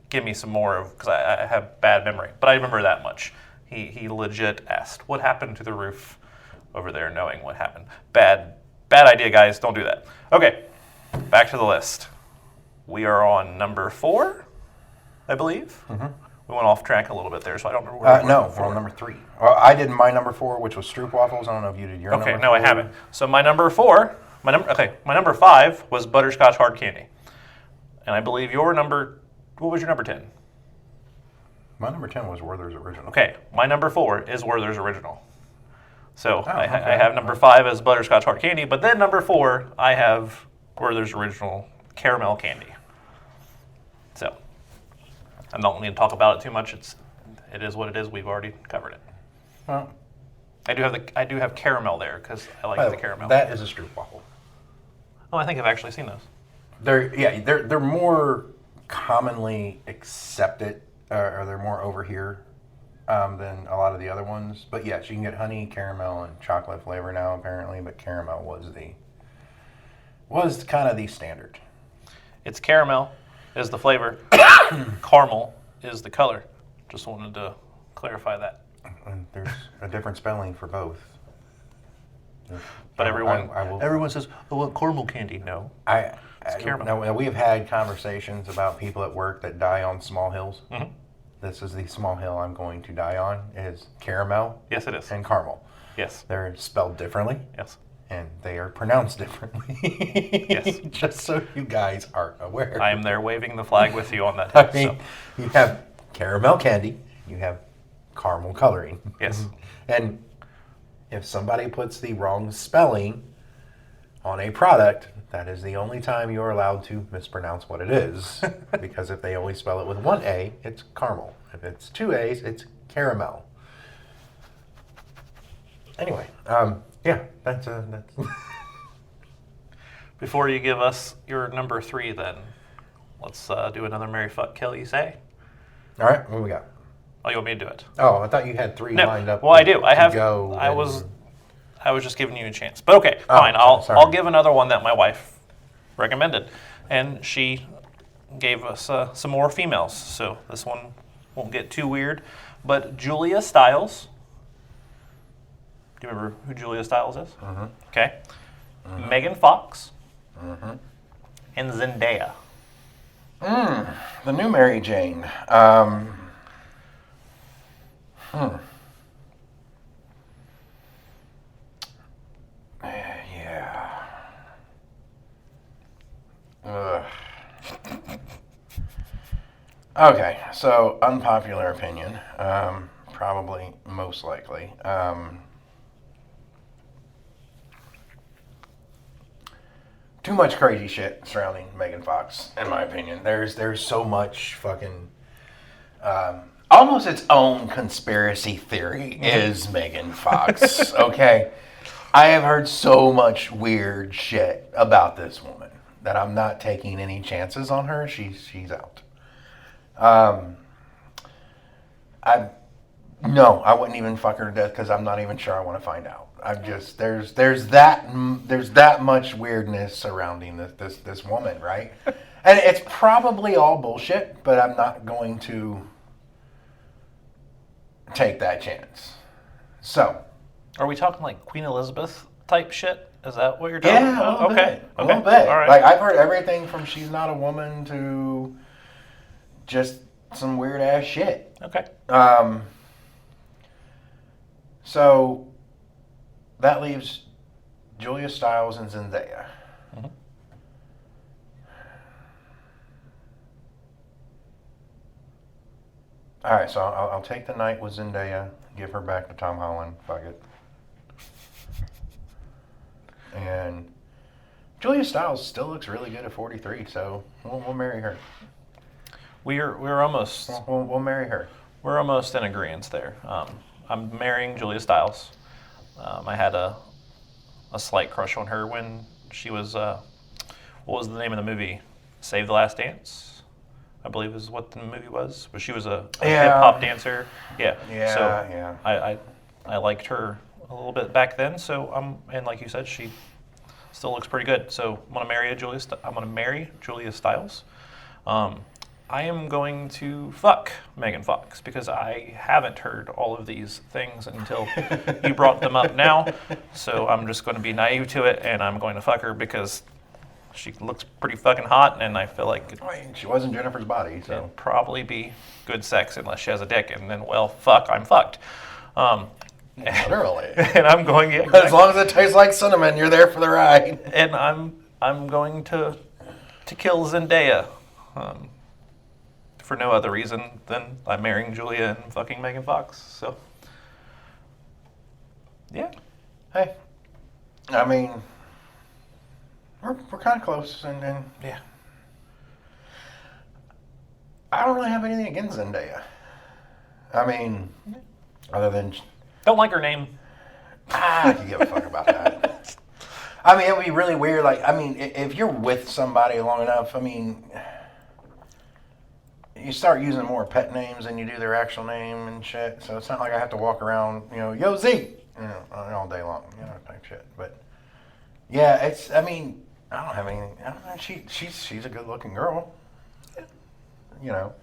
give me some more of, because I have bad memory, but I remember that much. He legit asked, what happened to the roof over there, knowing what happened. Bad idea, guys. Don't do that. Okay, back to the list. We are on number 4, I believe. Mm-hmm. We went off track a little bit there, so I don't remember where no, we're on number 3. Well, I did my number 4, which was stroopwafels. I don't know if you did your number 4. Okay, no, I haven't. So my number 5 was butterscotch hard candy. And I believe what was your number 10? My number 10 was Werther's Original. Okay, my number 4 is Werther's Original. So I have number 5 as butterscotch hard candy, but then number 4, I have Werther's Original caramel candy. So I don't need to talk about it too much. It is what it is. We've already covered it. Well, I do have caramel there because I like the caramel. That is a stroopwafel. Oh, I think I've actually seen those. They're more commonly accepted, or they're more over here than a lot of the other ones. But yes, you can get honey, caramel, and chocolate flavor now apparently. But caramel was kind of the standard. It's caramel is the flavor. Caramel is the color. Just wanted to clarify that. And there's a different spelling for both. But everyone I everyone says, "I want caramel candy." No. It's caramel. Now, we have had conversations about people at work that die on small hills. Mm-hmm. This is the small hill I'm going to die on, is caramel Yes, it is. and caramel. Yes. They're spelled differently, Yes. and they are pronounced differently. Yes. Just so you guys are aware. I am there waving the flag with you on that. I mean, you have caramel candy, you have caramel coloring. Yes. And if somebody puts the wrong spelling on a product, that is the only time you're allowed to mispronounce what it is. Because if they only spell it with one A, it's caramel. If it's two A's, it's caramel. Anyway, yeah, that's Before you give us your number 3, then let's do another Mary Fuck Kill You Say. all right. What we got? Oh, you want me to do it? Oh, I thought you had 3 No. lined up. Well, I do. I have. Go I was just giving you a chance. But okay, fine. Sorry. I'll give another one that my wife recommended, and she gave us some more females. So this one won't get too weird. But Julia Stiles. Do you remember who Julia Stiles is? Mm-hmm. Okay. Mm-hmm. Megan Fox. Mm-hmm. And Zendaya. The new Mary Jane. Yeah. Ugh. Okay, so unpopular opinion, probably most likely. Too much crazy shit surrounding Megan Fox, in my opinion. There's so much fucking almost its own conspiracy theory is Megan Fox. Okay, I have heard so much weird shit about this woman that I'm not taking any chances on her. She's out. I wouldn't even fuck her to death because I'm not even sure I want to find out. I'm just there's that much weirdness surrounding this woman, right? And it's probably all bullshit, but I'm not going to take that chance. So, Are we talking like Queen Elizabeth type shit? Is that what you're talking yeah, about? a little Okay. bit, a little bit. All right. Like I've heard everything from she's not a woman to just some weird ass shit. Okay. So that leaves Julia Stiles and Zendaya. Mm-hmm. All right, so I'll take the night with Zendaya, give her back to Tom Holland. Fuck it. And Julia Stiles still looks really good at 43, so we'll marry her. We're almost We'll marry her. We're almost in agreement there. I'm marrying Julia Stiles. I had a slight crush on her when she was, what was the name of the movie? Save the Last Dance, I believe is what the movie was. But she was a hip hop dancer. Yeah. So I liked her a little bit back then. So and like you said, she still looks pretty good. So I'm gonna marry Julia Stiles. I am going to fuck Megan Fox because I haven't heard all of these things until you brought them up now. So I'm just going to be naive to it, and I'm going to fuck her because she looks pretty fucking hot, and I feel like She wasn't Jennifer's body, so it'd probably be good sex unless she has a dick, and then, well, fuck, I'm fucked. literally. And I'm going, yeah, As long as it tastes like cinnamon, you're there for the ride. and I'm going to kill Zendaya. For no other reason than I'm marrying Julia and fucking Megan Fox. So, yeah. Hey, I mean, we're kind of close, and Yeah. I don't really have anything against Zendaya. I mean, other than Don't like her name. I can give a fuck about that. I mean, it would be really weird. Like, I mean, if you're with somebody long enough, I mean, you start using more pet names than you do their actual name and shit. So it's not like I have to walk around, yo Z, all day long, type shit. But yeah, I don't have anything. I don't know. She's a good looking girl. Well,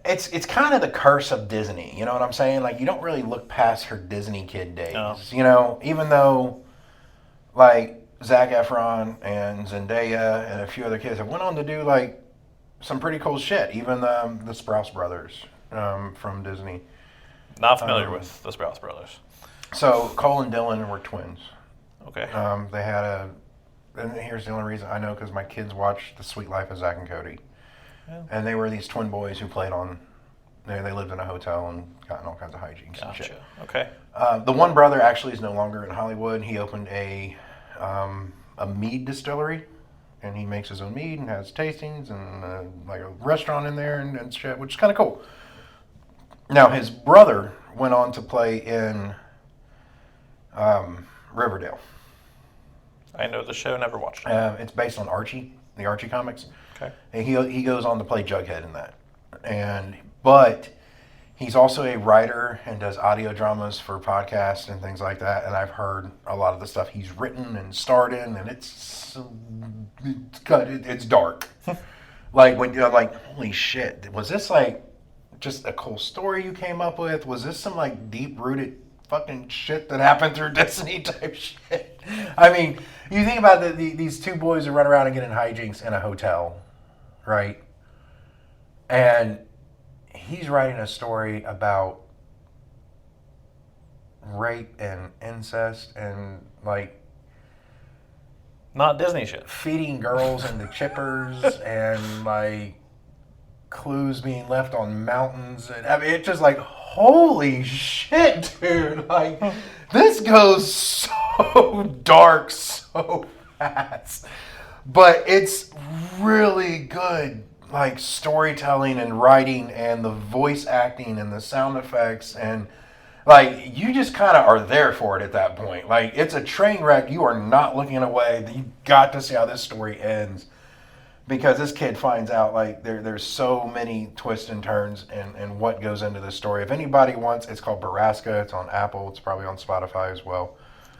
it's kind of the curse of Disney. You know what I'm saying? Like, you don't really look past her Disney kid days. No. Even though, like, Zac Efron and Zendaya and a few other kids have went on to do, like, some pretty cool shit. Even the Sprouse brothers from Disney. Not familiar with the Sprouse brothers. So Cole and Dylan were twins. Okay. They had and here's the only reason I know, because my kids watched The Sweet Life of Zack and Cody. Yeah. And they were these twin boys who played on, they lived in a hotel and got in all kinds of hijinks and shit. Okay. The one brother actually is no longer in Hollywood. He opened a mead distillery, and he makes his own mead and has tastings and like a restaurant in there and shit, which is kind of cool. Now, his brother went on to play in Riverdale. I know the show, never watched it. It's based on Archie, the Archie comics. Okay. And he goes on to play Jughead in that. But he's also a writer and does audio dramas for podcasts and things like that. And I've heard a lot of the stuff he's written and starred in, and it's dark. Like, when you're like, holy shit, was this like just a cool story you came up with? Was this some like deep rooted fucking shit that happened through Disney type shit? I mean, you think about these two boys who run around and get in hijinks in a hotel, right? And he's writing a story about rape and incest and like not Disney shit. Feeding girls into chippers and like clues being left on mountains, and I mean, it's just like, holy shit, dude! Like, this goes so dark so fast, but it's really good, like, storytelling and writing and the voice acting and the sound effects, and like, you just kind of are there for it at that point. Like, it's a train wreck. You are not looking away. You got to see how this story ends. Because this kid finds out, like, there's so many twists and turns and what goes into this story. If anybody wants, it's called Baraska. It's on Apple. It's probably on Spotify as well.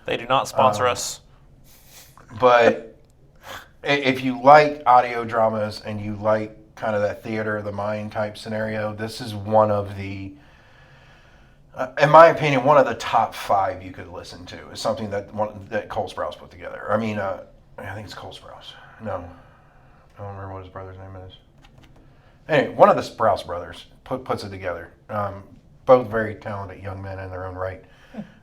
They do not sponsor us. But if you like audio dramas and you like kind of that theater of the mind type scenario, this is one of the, in my opinion, one of the top 5 you could listen to. It's something that Cole Sprouse put together. I mean, I think it's Cole Sprouse. No. I don't remember what his brother's name is. Anyway, one of the Sprouse brothers puts it together. Both very talented young men in their own right.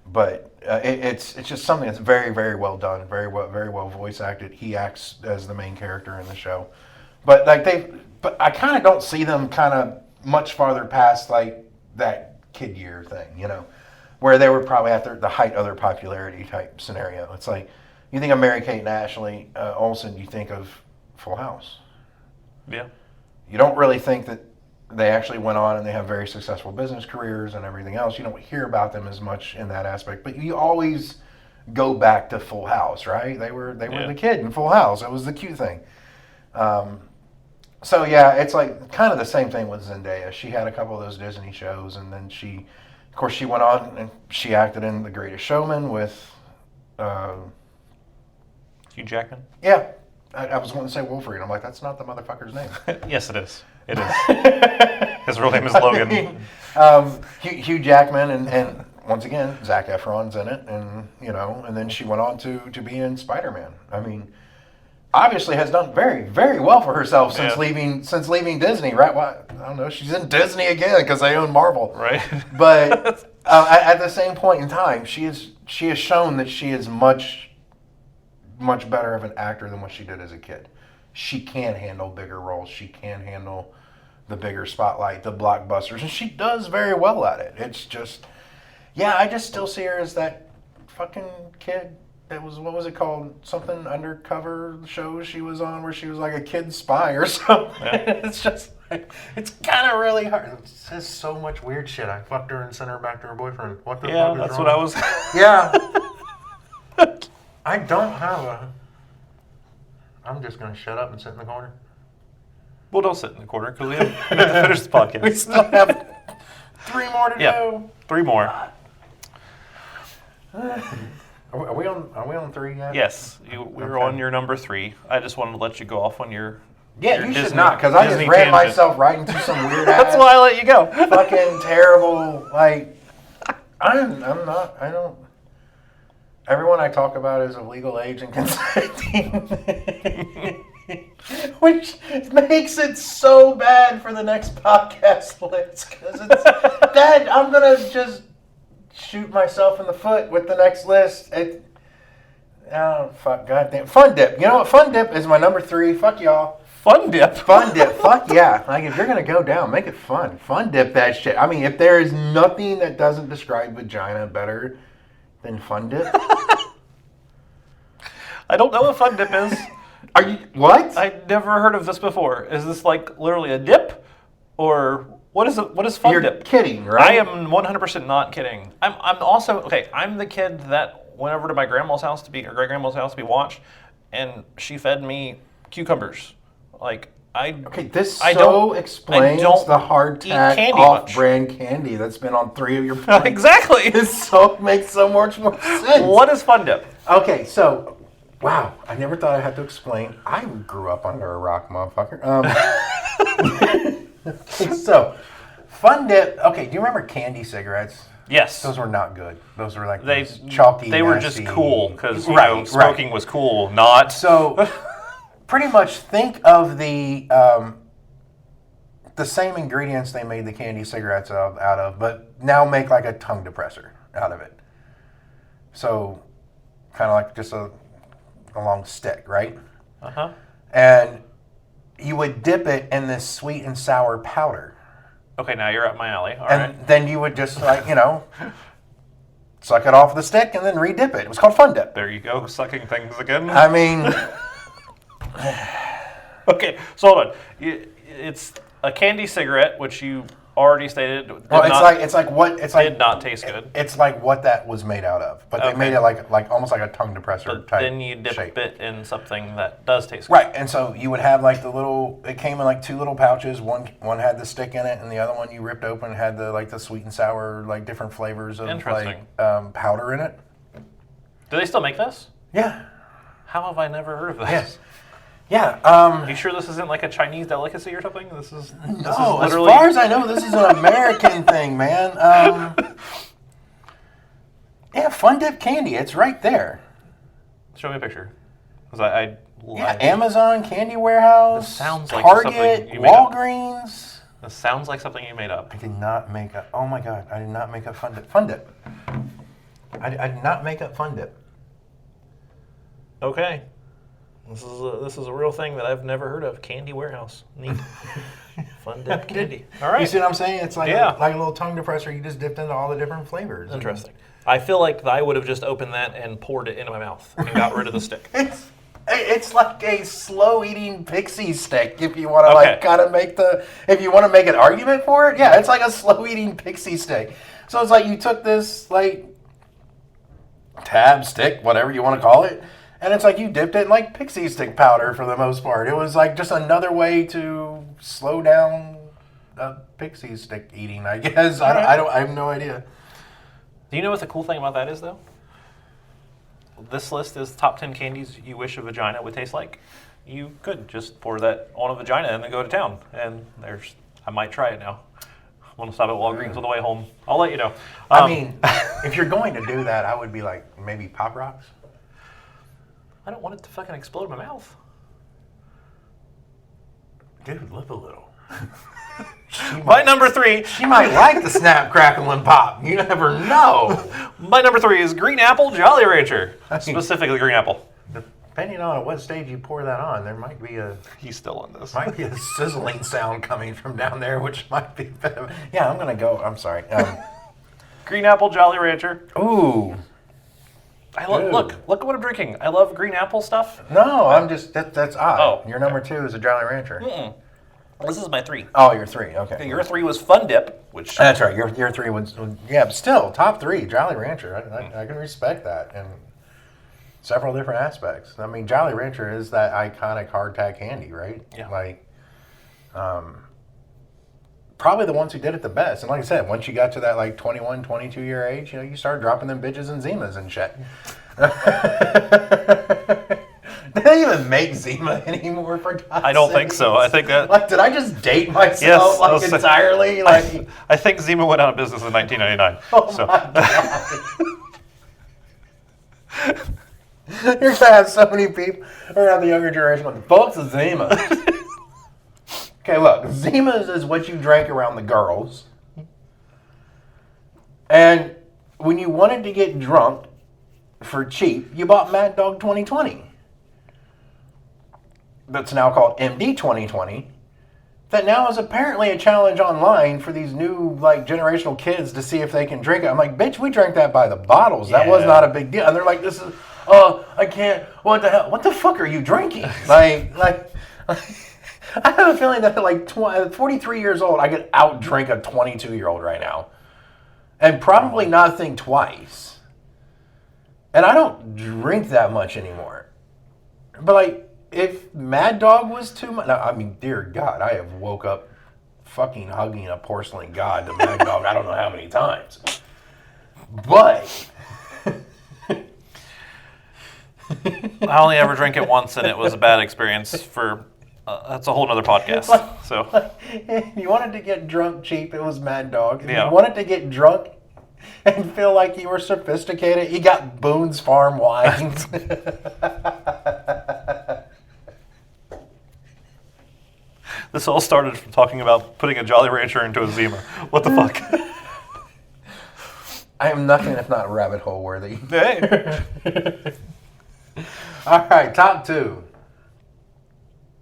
But it's just something that's very, very well done, very well voice acted. He acts as the main character in the show. But but I kind of don't see them kind of much farther past like that kid year thing, where they were probably at the height of their popularity type scenario. It's like, you think of Mary-Kate and Ashley Olsen, you think of Full House. Yeah. You don't really think that they actually went on and they have very successful business careers and everything else. You don't hear about them as much in that aspect, but you always go back to Full House, right? They were the kid in Full House. It was the cute thing. So yeah, it's like kind of the same thing with Zendaya. She had a couple of those Disney shows, and then she went on and she acted in The Greatest Showman with Hugh Jackman. Yeah. I was wanting to say Wolverine. I'm like, that's not the motherfucker's name. Yes, it is. It is. His real name is Logan. Hugh Jackman and once again, Zac Efron's in it, and and then she went on to be in Spider-Man. I mean, obviously has done very, very well for herself since leaving Disney, right? Well, I don't know. She's in Disney again because they own Marvel, right? But at the same point in time, she has shown that she is much better of an actor than what she did as a kid. She can handle bigger roles. She can handle the bigger spotlight, the blockbusters, and she does very well at it. It's just, I just still see her as that fucking kid that was, what was it called? Something undercover show she was on where she was like a kid spy or something. Yeah. It's just, it's kind of really hard. It says so much weird shit. I fucked her and sent her back to her boyfriend. What the fuck is that's wrong? what I was. Yeah. I don't have I'm just going to shut up and sit in the corner. Well, don't sit in the corner because we have to finish this podcast. We still have 3 more to do. 3 more. Are we on 3 yet? Yes, we're on your number 3. I just wanted to let you go off on your Yeah, your you should Disney- not, because I just Disney ran tangent. myself right into some weird ass, That's why I let you go. fucking terrible, like, I'm not, I don't, everyone I talk about is of legal age and consenting. Which makes it so bad for the next podcast list, because it's that I'm going to just shoot myself in the foot with the next list. Oh, fuck, goddamn. Fun Dip. You know what? Fun Dip is my number 3. Fuck y'all. Fun Dip. Fun Dip. Fuck yeah. Like, if you're going to go down, make it fun. Fun Dip that shit. I mean, if there is nothing that doesn't describe vagina better than Fun Dip. I don't know what Fun Dip is. Are you, what? I'd never heard of this before. Is this like literally a dip? Or what is it? What is Fun You're Dip? kidding, right? I am 100% not kidding. I'm also, okay, I'm the kid that went over to my grandma's house to be, or great grandma's house to be watched, and she fed me cucumbers. Like, Okay, this I so don't explains eat the hardtack candy off-brand candy that's been on 3 of your plates. Exactly. This so makes so much more sense. What is Fun Dip? Okay, so, wow, I never thought I had to explain. I grew up under a rock, motherfucker. Okay, so, Fun Dip, okay, do you remember candy cigarettes? Yes. Those were not good. Those were like They these chalky, They were nasty- just cool because Right, smoking was cool, not. So, pretty much think of the same ingredients they made the candy cigarettes out of, but now make like a tongue depressor out of it. So, kind of like just a long stick, right? Uh-huh. And you would dip it in this sweet and sour powder. Okay, now you're up my alley. All And right. then you would just like, suck it off the stick and then re-dip it. It was called Fun Dip. There you go, sucking things again. I mean, Okay, so hold on. It's a candy cigarette, which you already stated did well, not, it's like did not taste good. It's like what that was made out of, but they Okay. made it like almost like a tongue depressor But type then you dip shape. it in something that does taste good. Right, and so you would have like the little. It came in like 2 little pouches. One had the stick in it, and the other one you ripped open had the sweet and sour like different flavors of Interesting. like powder in it. Do they still make this? Yeah, How have I never heard of this? yes, yeah. Are you sure this isn't like a Chinese delicacy or something? This is No, as literally. far as I know, this is an American thing, man. Yeah, Fun Dip candy. It's right there. Show me a picture. Because Yeah, Amazon, Candy Warehouse, This sounds like Target, something you made up. Walgreens. This sounds like something you made up. I did not make up. Oh my god, I did not make up Fun Dip. Fun Dip. I did not make up Fun Dip. Okay. This is a real thing that I've never heard of. Candy Warehouse. Neat. Fun Dip candy. All right. You see what I'm saying? It's like Yeah. like a little tongue depressor. You just dipped into all the different flavors. Interesting. I feel like I would have just opened that and poured it into my mouth and got rid of the stick. It's like a slow eating pixie stick. If you want to Okay. like kind of if you want to make an argument for it, yeah, it's like a slow eating pixie stick. So it's like you took this like tab stick, whatever you want to call it, and it's like you dipped it in like pixie stick powder for the most part. It was like just another way to slow down pixie stick eating, I guess. I have no idea. Do you know what the cool thing about that is, though? This list is top 10 candies you wish a vagina would taste like. You could just pour that on a vagina and then go to town. And I might try it now. I'm going to stop at Walgreens on the way home. I'll let you know. I mean, if you're going to do that, I would be like maybe Pop Rocks. I don't want it to fucking explode in my mouth. Dude, live a little. My number 3. She might like the snap, crackle, and pop. You never know. My number 3 is Green Apple Jolly Rancher. Specifically Green Apple. Depending on at what stage you pour that on, there might be a He's still on this. sizzling sound coming from down there, which might be better. Yeah, I'm gonna go. I'm sorry. Green Apple Jolly Rancher. Ooh, Dude. Look at what I'm drinking. I love green apple stuff. no, I'm just that's odd. Oh, Your number 2 is a Jolly Rancher. This is my 3. Oh, your 3. Okay. Your 3 was Fun Dip, which That's right. Your 3 was yeah, but still top 3 Jolly Rancher. I can respect that. And several different aspects. I mean, Jolly Rancher is that iconic hardtack candy, right? Yeah. Like, probably the ones who did it the best. And like I said, once you got to that like 21, 22 year age, you know, you started dropping them bitches and Zimas and shit. Do they even make Zima anymore, for God's I don't think sakes? so. I think that. Like, did I just date myself Yes, like entirely? Like, I think Zima went out of business in 1999. oh so. my God. You're gonna have so many people around the younger generation going, folks, is Zima. Okay, look, Zimas is what you drank around the girls. And when you wanted to get drunk for cheap, you bought Mad Dog 2020. That's now called MD 2020. That now is apparently a challenge online for these new like generational kids to see if they can drink it. I'm like, bitch, we drank that by the bottles. That was not a big deal. And they're like, this is, I can't. What the hell? What the fuck are you drinking? like, I have a feeling that at like 43 years old, I could outdrink a 22-year-old right now, and probably not think twice. And I don't drink that much anymore. But like, if Mad Dog was too much, I mean, dear God, I have woke up fucking hugging a porcelain god to Mad Dog I don't know how many times. But I only ever drank it once, and it was a bad experience for. That's a whole other podcast. So if you wanted to get drunk cheap, it was Mad Dog. If Yeah. you wanted to get drunk and feel like you were sophisticated, you got Boone's Farm wines. this all started from talking about putting a Jolly Rancher into a Zima. What the fuck? I am nothing if not rabbit hole worthy. Hey. All right, top two.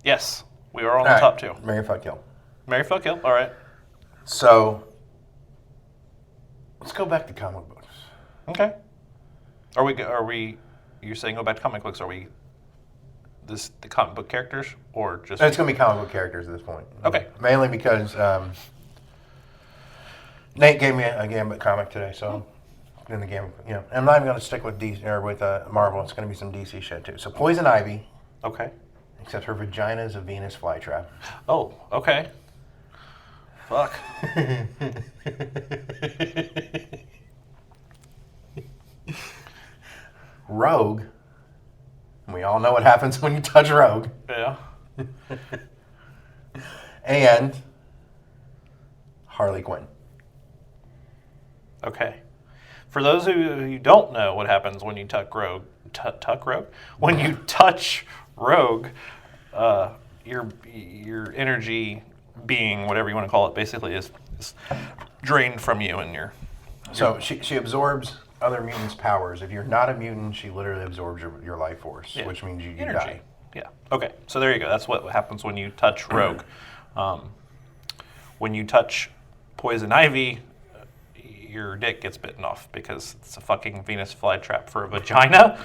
Yes, we are on the top two. Marry, fuck, kill. Mary fuck kill. All right. So let's go back to comic books. Okay. Are we? You're saying go back to comic books? Are we? The comic book characters or just? It's going to be comic book characters at this point. Okay. Mainly because Nate gave me a Gambit comic today, so in the game, you know, I'm not even going to stick with DC or with Marvel. It's going to be some DC shit too. So Poison Ivy, Okay. except her vagina is a Venus flytrap. Oh. Okay. Fuck. Rogue, and we all know what happens when you touch Rogue, Yeah. and Harley Quinn. Okay. For those who don't know what happens when you tuck Rogue, when you touch Rogue, your energy being, whatever you want to call it, basically is drained from you, and So she absorbs other mutants' powers. If you're not a mutant, she literally absorbs your life force, which means you energy. die. Yeah. Okay. So there you go. That's what happens when you touch Rogue. When you touch Poison Ivy, your dick gets bitten off because it's a fucking Venus flytrap for a vagina.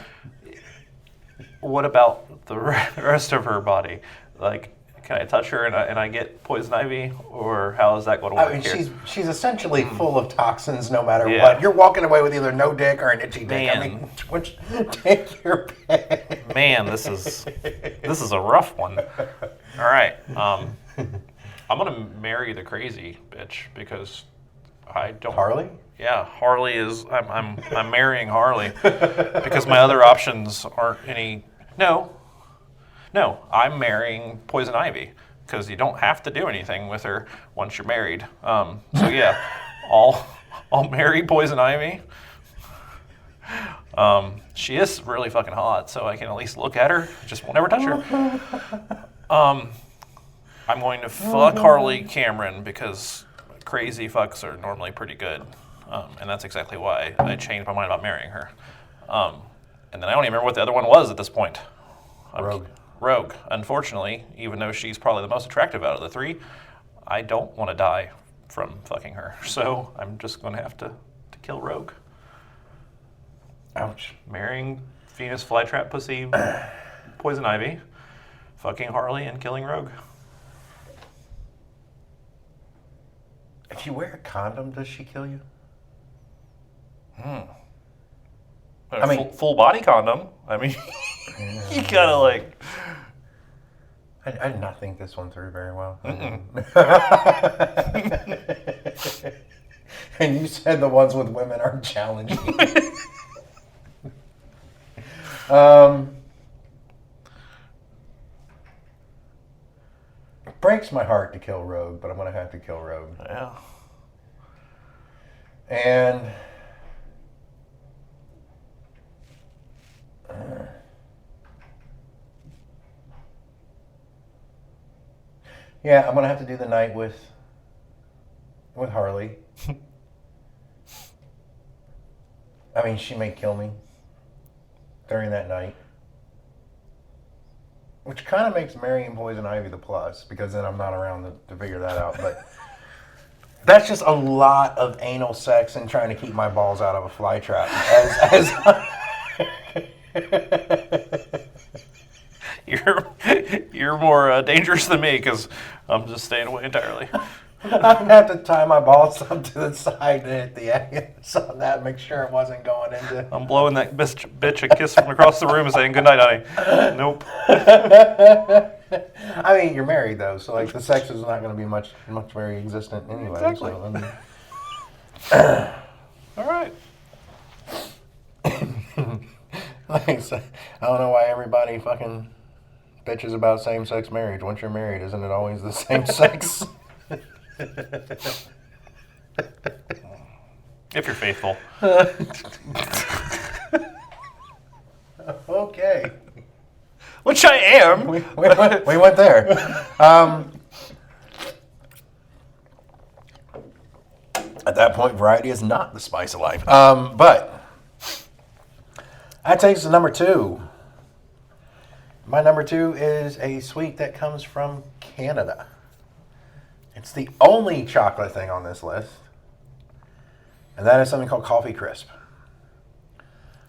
What about the rest of her body? Like, can I touch her and I get Poison Ivy, or how is that going to work I mean, here? she's essentially full of toxins no matter Yeah. what. You're walking away with either no dick or an itchy dick. I Man. mean, which take your pick. Man, this is a rough one. All right, I'm gonna marry the crazy bitch because I don't. Harley? Yeah, Harley is. I'm marrying Harley because my other options aren't any. No, I'm marrying Poison Ivy because you don't have to do anything with her once you're married. So yeah, I'll marry Poison Ivy. She is really fucking hot, so I can at least look at her. Just won't ever touch her. I'm going to fuck Harley Cameron because crazy fucks are normally pretty good. And that's exactly why I changed my mind about marrying her. And then I don't even remember what the other one was at this point. Rogue. Unfortunately, even though she's probably the most attractive out of the three, I don't want to die from fucking her. So I'm just going to have to kill Rogue. Ouch. Marrying Venus flytrap pussy, Poison Ivy, fucking Harley, and killing Rogue. If you wear a condom, does she kill you? I mean, full body condom. I mean, you gotta like. I did not think this one through very well. And you said the ones with women are challenging. It breaks my heart to kill Rogue, but I'm gonna have to kill Rogue. Yeah. And yeah, I'm gonna have to do the night with Harley. I mean, she may kill me during that night, which kind of makes marrying Poison Ivy the plus, because then I'm not around to figure that out. But that's just a lot of anal sex and trying to keep my balls out of a fly trap. You're more dangerous than me because I'm just staying away entirely. I'm gonna have to tie my balls up to the side and hit the ends on that, make sure it wasn't going into. I'm blowing that bitch a kiss from across the room and saying, good night, honey. Nope. I mean, you're married though, so like the sex is not going to be much very existent anyway. Exactly. So, I mean, All right. like I said, I don't know why everybody fucking bitches about same-sex marriage. Once you're married, isn't it always the same sex? If you're faithful. Okay. Which I am. We went there. At that point, variety is not the spice of life. But that takes us to number 2. My number 2 is a sweet that comes from Canada. It's the only chocolate thing on this list, and that is something called Coffee Crisp.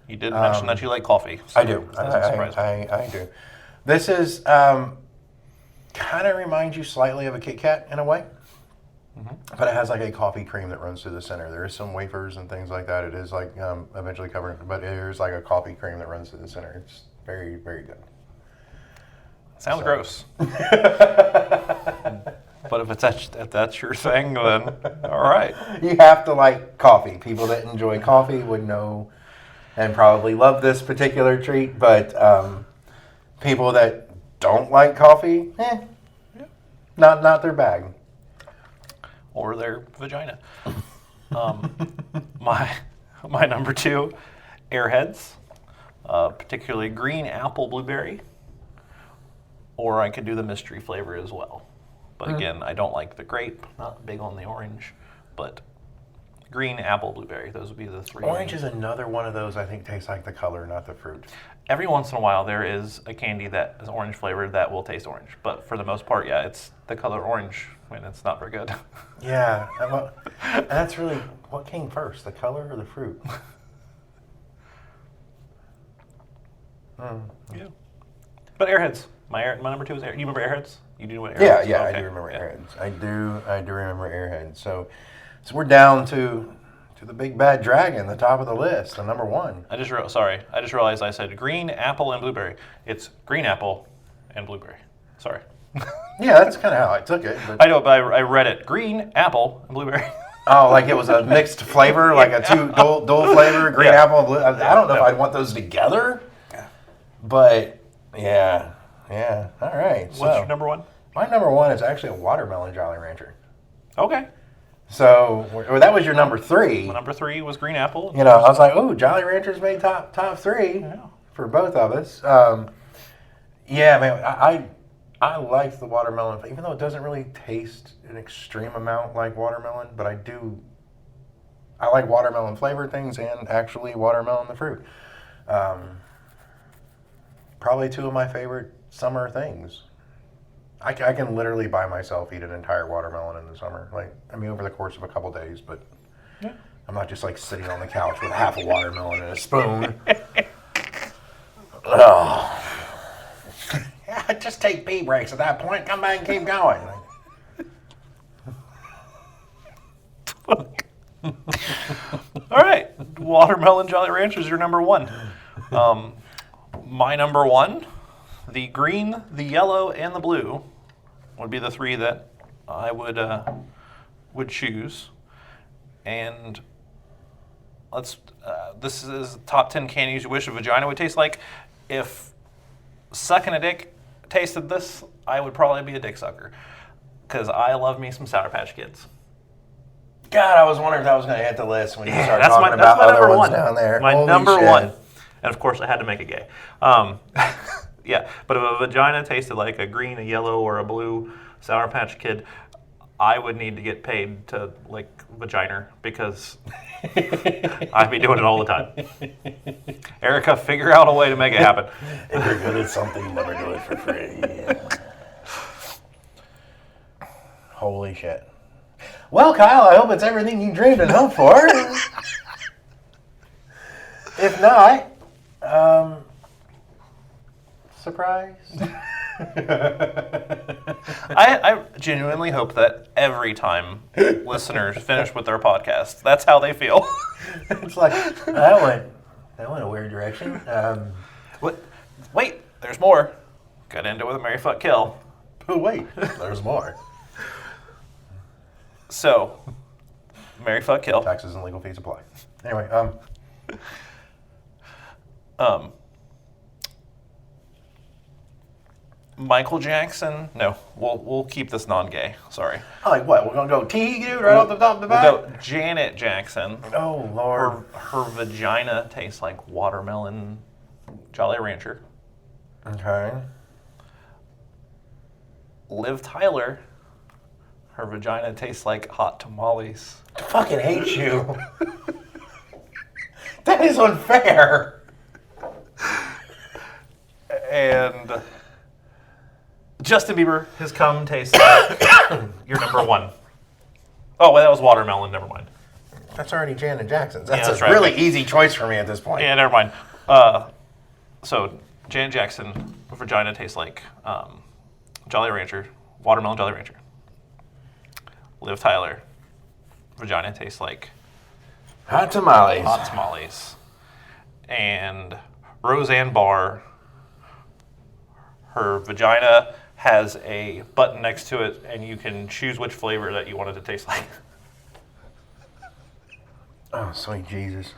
You did mention that you like coffee. So I do. That doesn't surprise me. I do. This is kind of reminds you slightly of a Kit Kat in a way, but it has like a coffee cream that runs through the center. There is some wafers and things like that. It is like eventually covered, but there's like a coffee cream that runs through the center. It's very, very good. Sounds gross. But if that's your thing, then all right. You have to like coffee. People that enjoy coffee would know and probably love this particular treat, but people that don't like coffee, not their bag. Or their vagina. My number 2, Airheads, particularly green apple blueberry, or I could do the mystery flavor as well. But again, I don't like the grape, not big on the orange, but green apple blueberry, those would be the 3. Orange is another one of those I think tastes like the color, not the fruit. Every once in a while, there is a candy that is orange flavored that will taste orange. But for the most part, yeah, it's the color orange, and it's not very good. Yeah, and that's really, what came first, the color or the fruit? Yeah. But Airheads. My number 2 is Airheads. You remember Airheads? You do know what Airheads is? Yeah, Okay. I do remember Airheads. I do remember Airheads. So we're down to the big bad dragon, the top of the list, the number 1. I just realized I said green apple and blueberry. It's green apple and blueberry. Sorry. Yeah, that's kind of how I took it. But I know, but I read it green apple and blueberry. oh, like it was a mixed flavor, like a dual flavor, green Yeah. apple and blue. I don't know if I'd want those together, but yeah. All right. What's your number 1? My number 1 is actually a watermelon Jolly Rancher. Okay. So that was your number 3. My number 3 was green apple. You know, I was like, oh, Jolly Ranchers made top 3 for both of us. Yeah, man, I like the watermelon, even though it doesn't really taste an extreme amount like watermelon, but I like watermelon flavored things and actually watermelon the fruit. Probably 2 of my favorite summer things. I can literally by myself eat an entire watermelon in the summer. Over the course of a couple days, but Yeah. I'm not just like sitting on the couch with half a watermelon and a spoon. Oh. Yeah, just take pee breaks at that point. Come back and keep going. All right, watermelon Jolly Rancher is your number one. My number one, the green, the yellow, and the blue would be the three that I would choose. And this is top 10 candies you wish a vagina would taste like. If sucking a dick tasted this, I would probably be a dick sucker. Because I love me some Sour Patch Kids. God, I was wondering if that was going to hit the list when you started That's talking my about other number ones one. down there. My Holy number shit. one. And of course, I had to make it gay. Yeah, but if a vagina tasted like a green, a yellow, or a blue Sour Patch Kid, I would need to get paid to like vagina because I'd be doing it all the time. Erica, figure out a way to make it happen. If you're good at something, you never do it for free. Yeah. Holy shit. Well, Kyle, I hope it's everything you dreamed and hoped for. If not, surprise. I genuinely hope that every time listeners finish with their podcast, that's how they feel. It's like, that went a weird direction. What? Wait, there's more. Got into it with a Marry, Fuck, Kill. Oh, wait, there's more. So, Marry, Fuck, Kill. Taxes and legal fees apply. Anyway, Michael Jackson. No, we'll keep this non-gay. Sorry. like what? We're going to go T, dude, right off the top of the bat? We'll go Janet Jackson. Oh, Lord. Her vagina tastes like watermelon Jolly Rancher. Okay. Liv Tyler. Her vagina tastes like hot tamales. I fucking hate you. That is unfair. And Justin Bieber, his cum tastes like your number one. Oh, well, that was watermelon. Never mind. That's already Janet Jackson's. That's, that's a right. really easy choice for me at this point. Yeah, never mind. So Janet Jackson, vagina tastes like Jolly Rancher, watermelon Jolly Rancher. Liv Tyler, vagina tastes like Hot tamales. hot tamales. And Roseanne Barr, her vagina has a button next to it, and you can choose which flavor that you want it to taste like. Oh, sweet Jesus.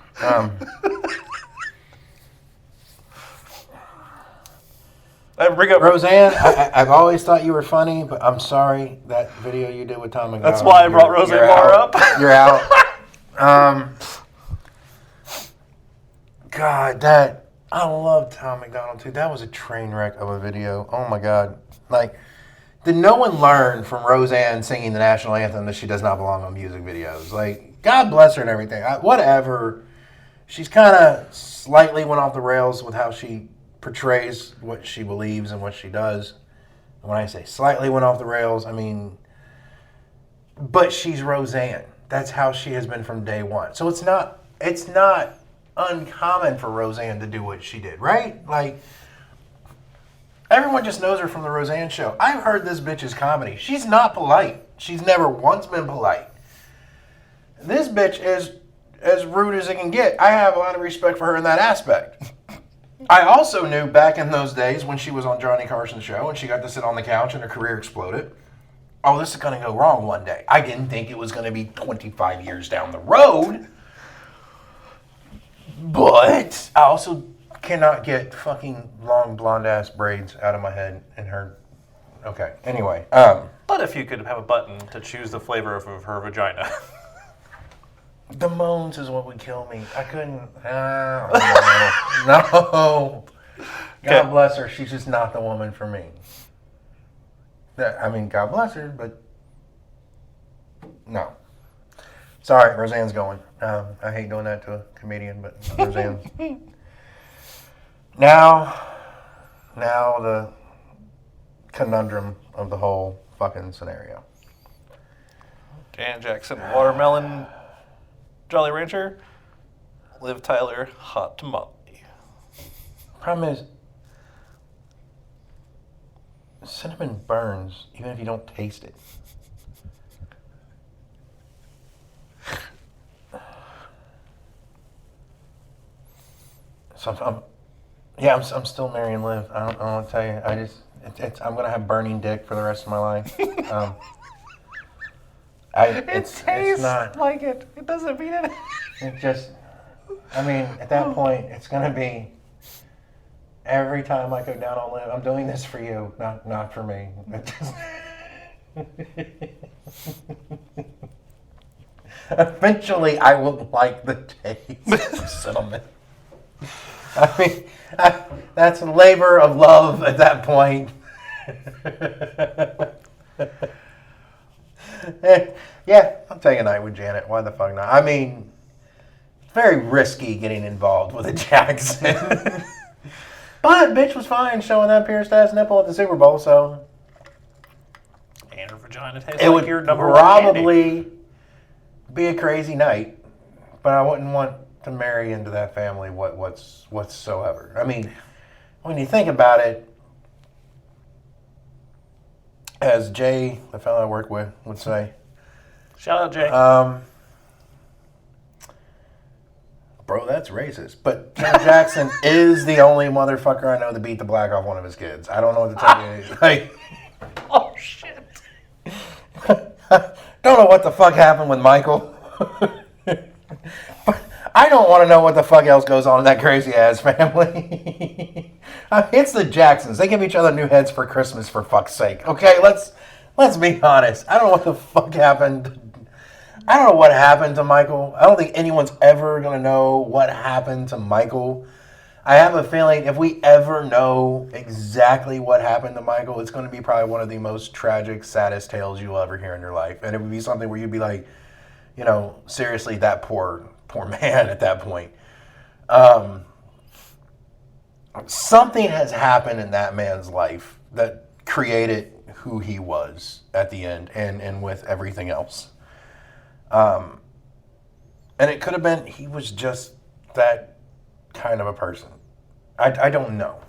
Bring up Roseanne, I've always thought you were funny, but I'm sorry that video you did with Tom McDonald. That's why I brought Roseanne Barr up. You're out. God, I love Tom McDonald too. That was a train wreck of a video. Oh my God. Like, did no one learn from Roseanne singing the national anthem that she does not belong on music videos? Like, God bless her and everything. Whatever. She's kind of slightly went off the rails with how she portrays what she believes and what she does. And when I say slightly went off the rails, I mean, but she's Roseanne. That's how she has been from day one. So it's not uncommon for Roseanne to do what she did, right? Like, everyone just knows her from the Roseanne show. I've heard this bitch's comedy. She's not polite. She's never once been polite. This bitch is as rude as it can get. I have a lot of respect for her in that aspect. I also knew back in those days when she was on Johnny Carson's show and she got to sit on the couch and her career exploded. Oh, this is going to go wrong one day. I didn't think it was going to be 25 years down the road. But I also cannot get fucking long blonde ass braids out of my head and her. Okay, anyway. But if you could have a button to choose the flavor of her vagina. The moans is what would kill me. I couldn't. No. God bless her. She's just not the woman for me. I mean, God bless her, but no. Sorry, Roseanne's going. I hate doing that to a comedian, but Roseanne's. Now the conundrum of the whole fucking scenario. Janet Jackson, watermelon Jolly Rancher. Liv Tyler, hot tamale. Problem is, cinnamon burns even if you don't taste it. I'm still marrying Liv. I don't want to tell you. I'm gonna have burning dick for the rest of my life. It's not like it. It doesn't mean it. It just, at that point, it's gonna be every time I go down on Liv, I'm doing this for you, not for me. It just, eventually, I will like the taste of cinnamon. That's a labor of love at that point. Yeah, I'll take a night with Janet. Why the fuck not? It's very risky getting involved with a Jackson. But bitch was fine showing that pierced ass nipple at the Super Bowl, so. And her vagina tastes It like would your number one candy. probably be a crazy night, but I wouldn't want to marry into that family whatsoever. When you think about it, as Jay, the fellow I work with, would say, Shout out, Jay. bro, that's racist. But Ken Jackson is the only motherfucker I know that beat the black off one of his kids. I don't know what to tell you. Oh, shit. Don't know what the fuck happened with Michael. I don't want to know what the fuck else goes on in that crazy ass family. It's the Jacksons. They give each other new heads for Christmas, for fuck's sake. Okay, let's be honest. I don't know what the fuck happened. I don't know what happened to Michael. I don't think anyone's ever going to know what happened to Michael. I have a feeling if we ever know exactly what happened to Michael, it's going to be probably one of the most tragic, saddest tales you'll ever hear in your life. And it would be something where you'd be like, seriously, that poor man at that point. Something has happened in that man's life that created who he was at the end and with everything else. And it could have been he was just that kind of a person. I don't know.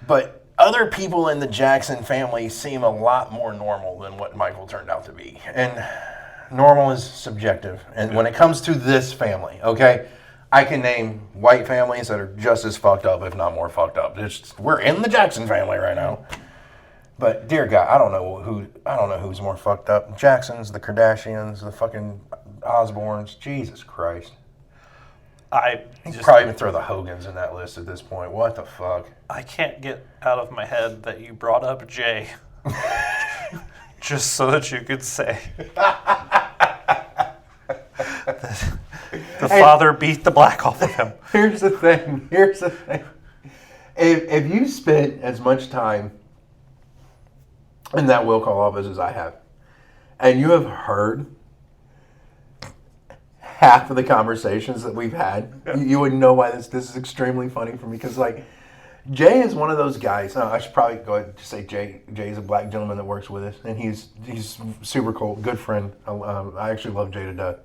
But other people in the Jackson family seem a lot more normal than what Michael turned out to be. And normal is subjective. And when it comes to this family, okay, I can name white families that are just as fucked up, if not more fucked up. We're in the Jackson family right now. But dear God, I don't know who's more fucked up. Jacksons, the Kardashians, the fucking Osbournes. Jesus Christ. You probably even throw the Hogans in that list at this point. What the fuck? I can't get out of my head that you brought up Jay. Just so that you could say that the father beat the black off of him. Here's the thing. If you spent as much time in that will call office as I have, and you have heard half of the conversations that we've had, you would know why this is extremely funny for me. Because Jay is one of those guys. I should probably go ahead and say Jay is a black gentleman that works with us, and he's super cool, good friend. I actually love Jay to death.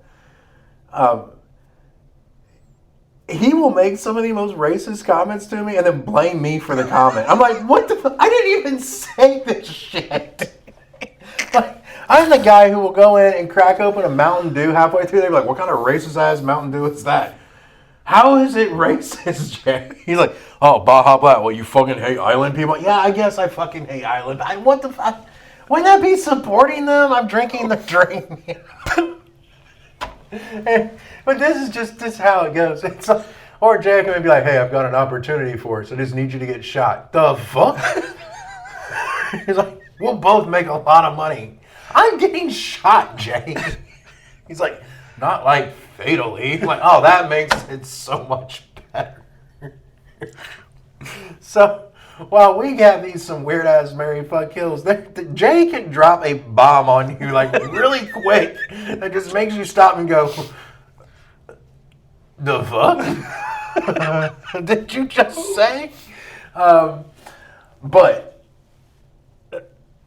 He will make some of the most racist comments to me and then blame me for the comment. I'm like, what the fuck? I didn't even say this shit. I'm the guy who will go in and crack open a Mountain Dew halfway through. They're like, what kind of racist ass Mountain Dew is that? How is it racist, Jay? He's like, oh, Baja Black. Well, you fucking hate island people? Yeah, I guess I fucking hate island. What the fuck? Wouldn't that be supporting them? I'm drinking the drink. But this is how it goes. Or Jay can be like, hey, I've got an opportunity for it, so I just need you to get shot. The fuck? He's like, we'll both make a lot of money. I'm getting shot, Jay. He's like, not like fatally. I'm like, oh, that makes it so much better. So, while we got some weird ass married fuck kills, Jay can drop a bomb on you really quick that just makes you stop and go, the fuck? Did you just say? But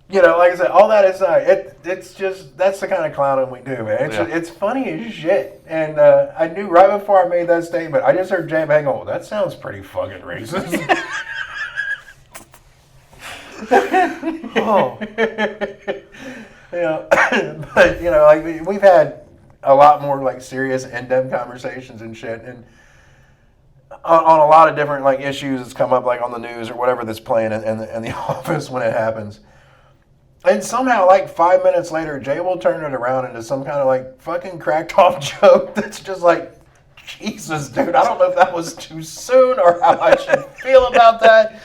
like I said, all that aside, it's just, that's the kind of clowning we do, man. It's funny as shit. And I knew right before I made that statement, I just heard Jay Bang go, that sounds pretty fucking racist. Oh. But we've had a lot more serious in-depth conversations and shit. And on a lot of different like issues that's come up like on the news or whatever that's playing in the office when it happens. And somehow, like 5 minutes later, Jay will turn it around into some kind of like fucking cracked off joke that's just like, Jesus, dude, I don't know if that was too soon or how I should feel about that.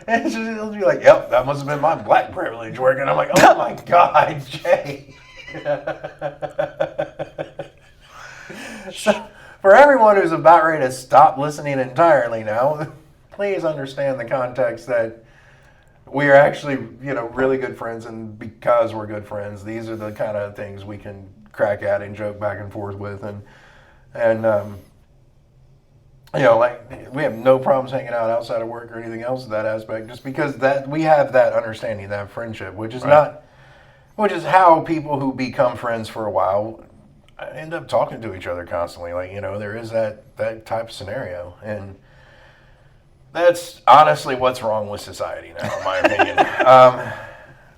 It'll be like, yep, that must have been my black privilege working. I'm like, oh my God, Jay. So, for everyone who's about ready to stop listening entirely now, please understand the context that we are actually, really good friends, and because we're good friends, these are the kind of things we can crack at and joke back and forth with, and like we have no problems hanging out outside of work or anything else in that aspect, just because that we have that understanding, that friendship, which is which is how people who become friends for a while end up talking to each other constantly. Like, there is that type of scenario, and that's honestly what's wrong with society now, in my opinion.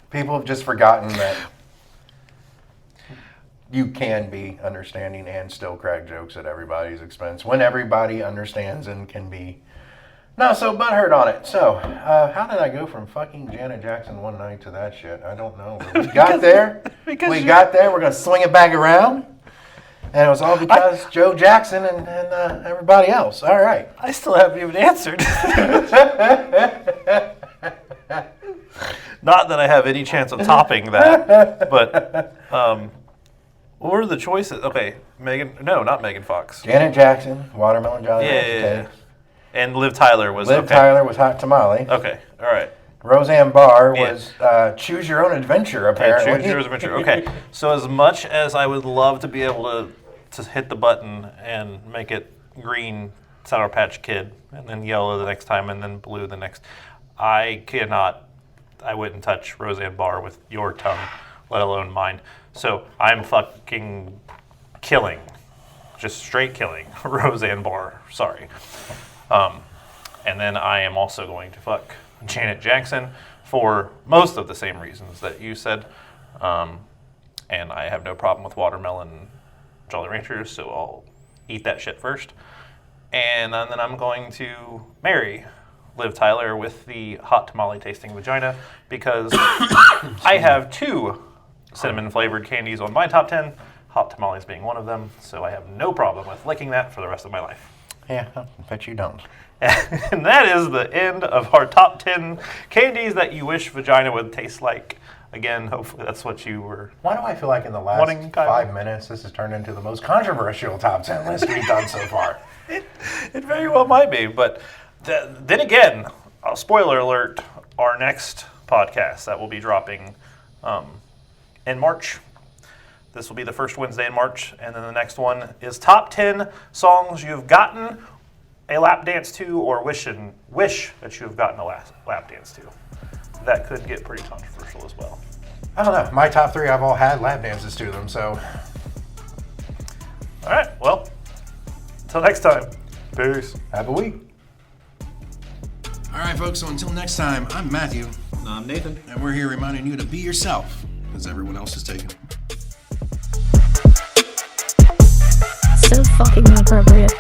People have just forgotten that you can be understanding and still crack jokes at everybody's expense when everybody understands and can be not so butthurt on it. So, how did I go from fucking Janet Jackson one night to that shit? I don't know. But we got there. Got there. We're going to swing it back around. And it was all because Joe Jackson and everybody else. All right. I still haven't even answered. Not that I have any chance of topping that, but what were the choices? Okay, not Megan Fox. Janet Jackson, Watermelon Jolly Yeah. And Liv Tyler was Tyler was Hot Tamale. Okay, all right. Roseanne Barr was Choose Your Own Adventure, apparently. Choose Your Own Adventure. Okay, so as much as I would love to be able to hit the button and make it green Sour Patch Kid, and then yellow the next time, and then blue the next, I wouldn't touch Roseanne Barr with your tongue, let alone mine. So I'm fucking killing, just straight killing Roseanne Barr. Sorry. And then I am also going to fuck Janet Jackson for most of the same reasons that you said. And I have no problem with watermelon Jolly Ranchers, so I'll eat that shit first. And then I'm going to marry Liv Tyler with the hot tamale tasting vagina, because I have 2 cinnamon flavored candies on my top 10, hot tamales being one of them, so I have no problem with licking that for the rest of my life. Yeah, I bet you don't. And that is the end of our top 10 candies that you wish vagina would taste like. Again, hopefully that's what you were. Why do I feel like in the last 5 minutes this has turned into the most controversial top 10 list we've done so far? It very well might be, but then again, spoiler alert, our next podcast that will be dropping in March. This will be the first Wednesday in March, and then the next one is top 10 songs you've gotten a lap dance to or wish that you have gotten a lap dance to. That could get pretty controversial as well. I don't know. My top 3, I've all had lap dances to them, so. All right, well, until next time, peace. Have a week. All right, folks, so until next time, I'm Matthew. I'm Nathan. And we're here reminding you to be yourself, as everyone else is taken. So fucking inappropriate.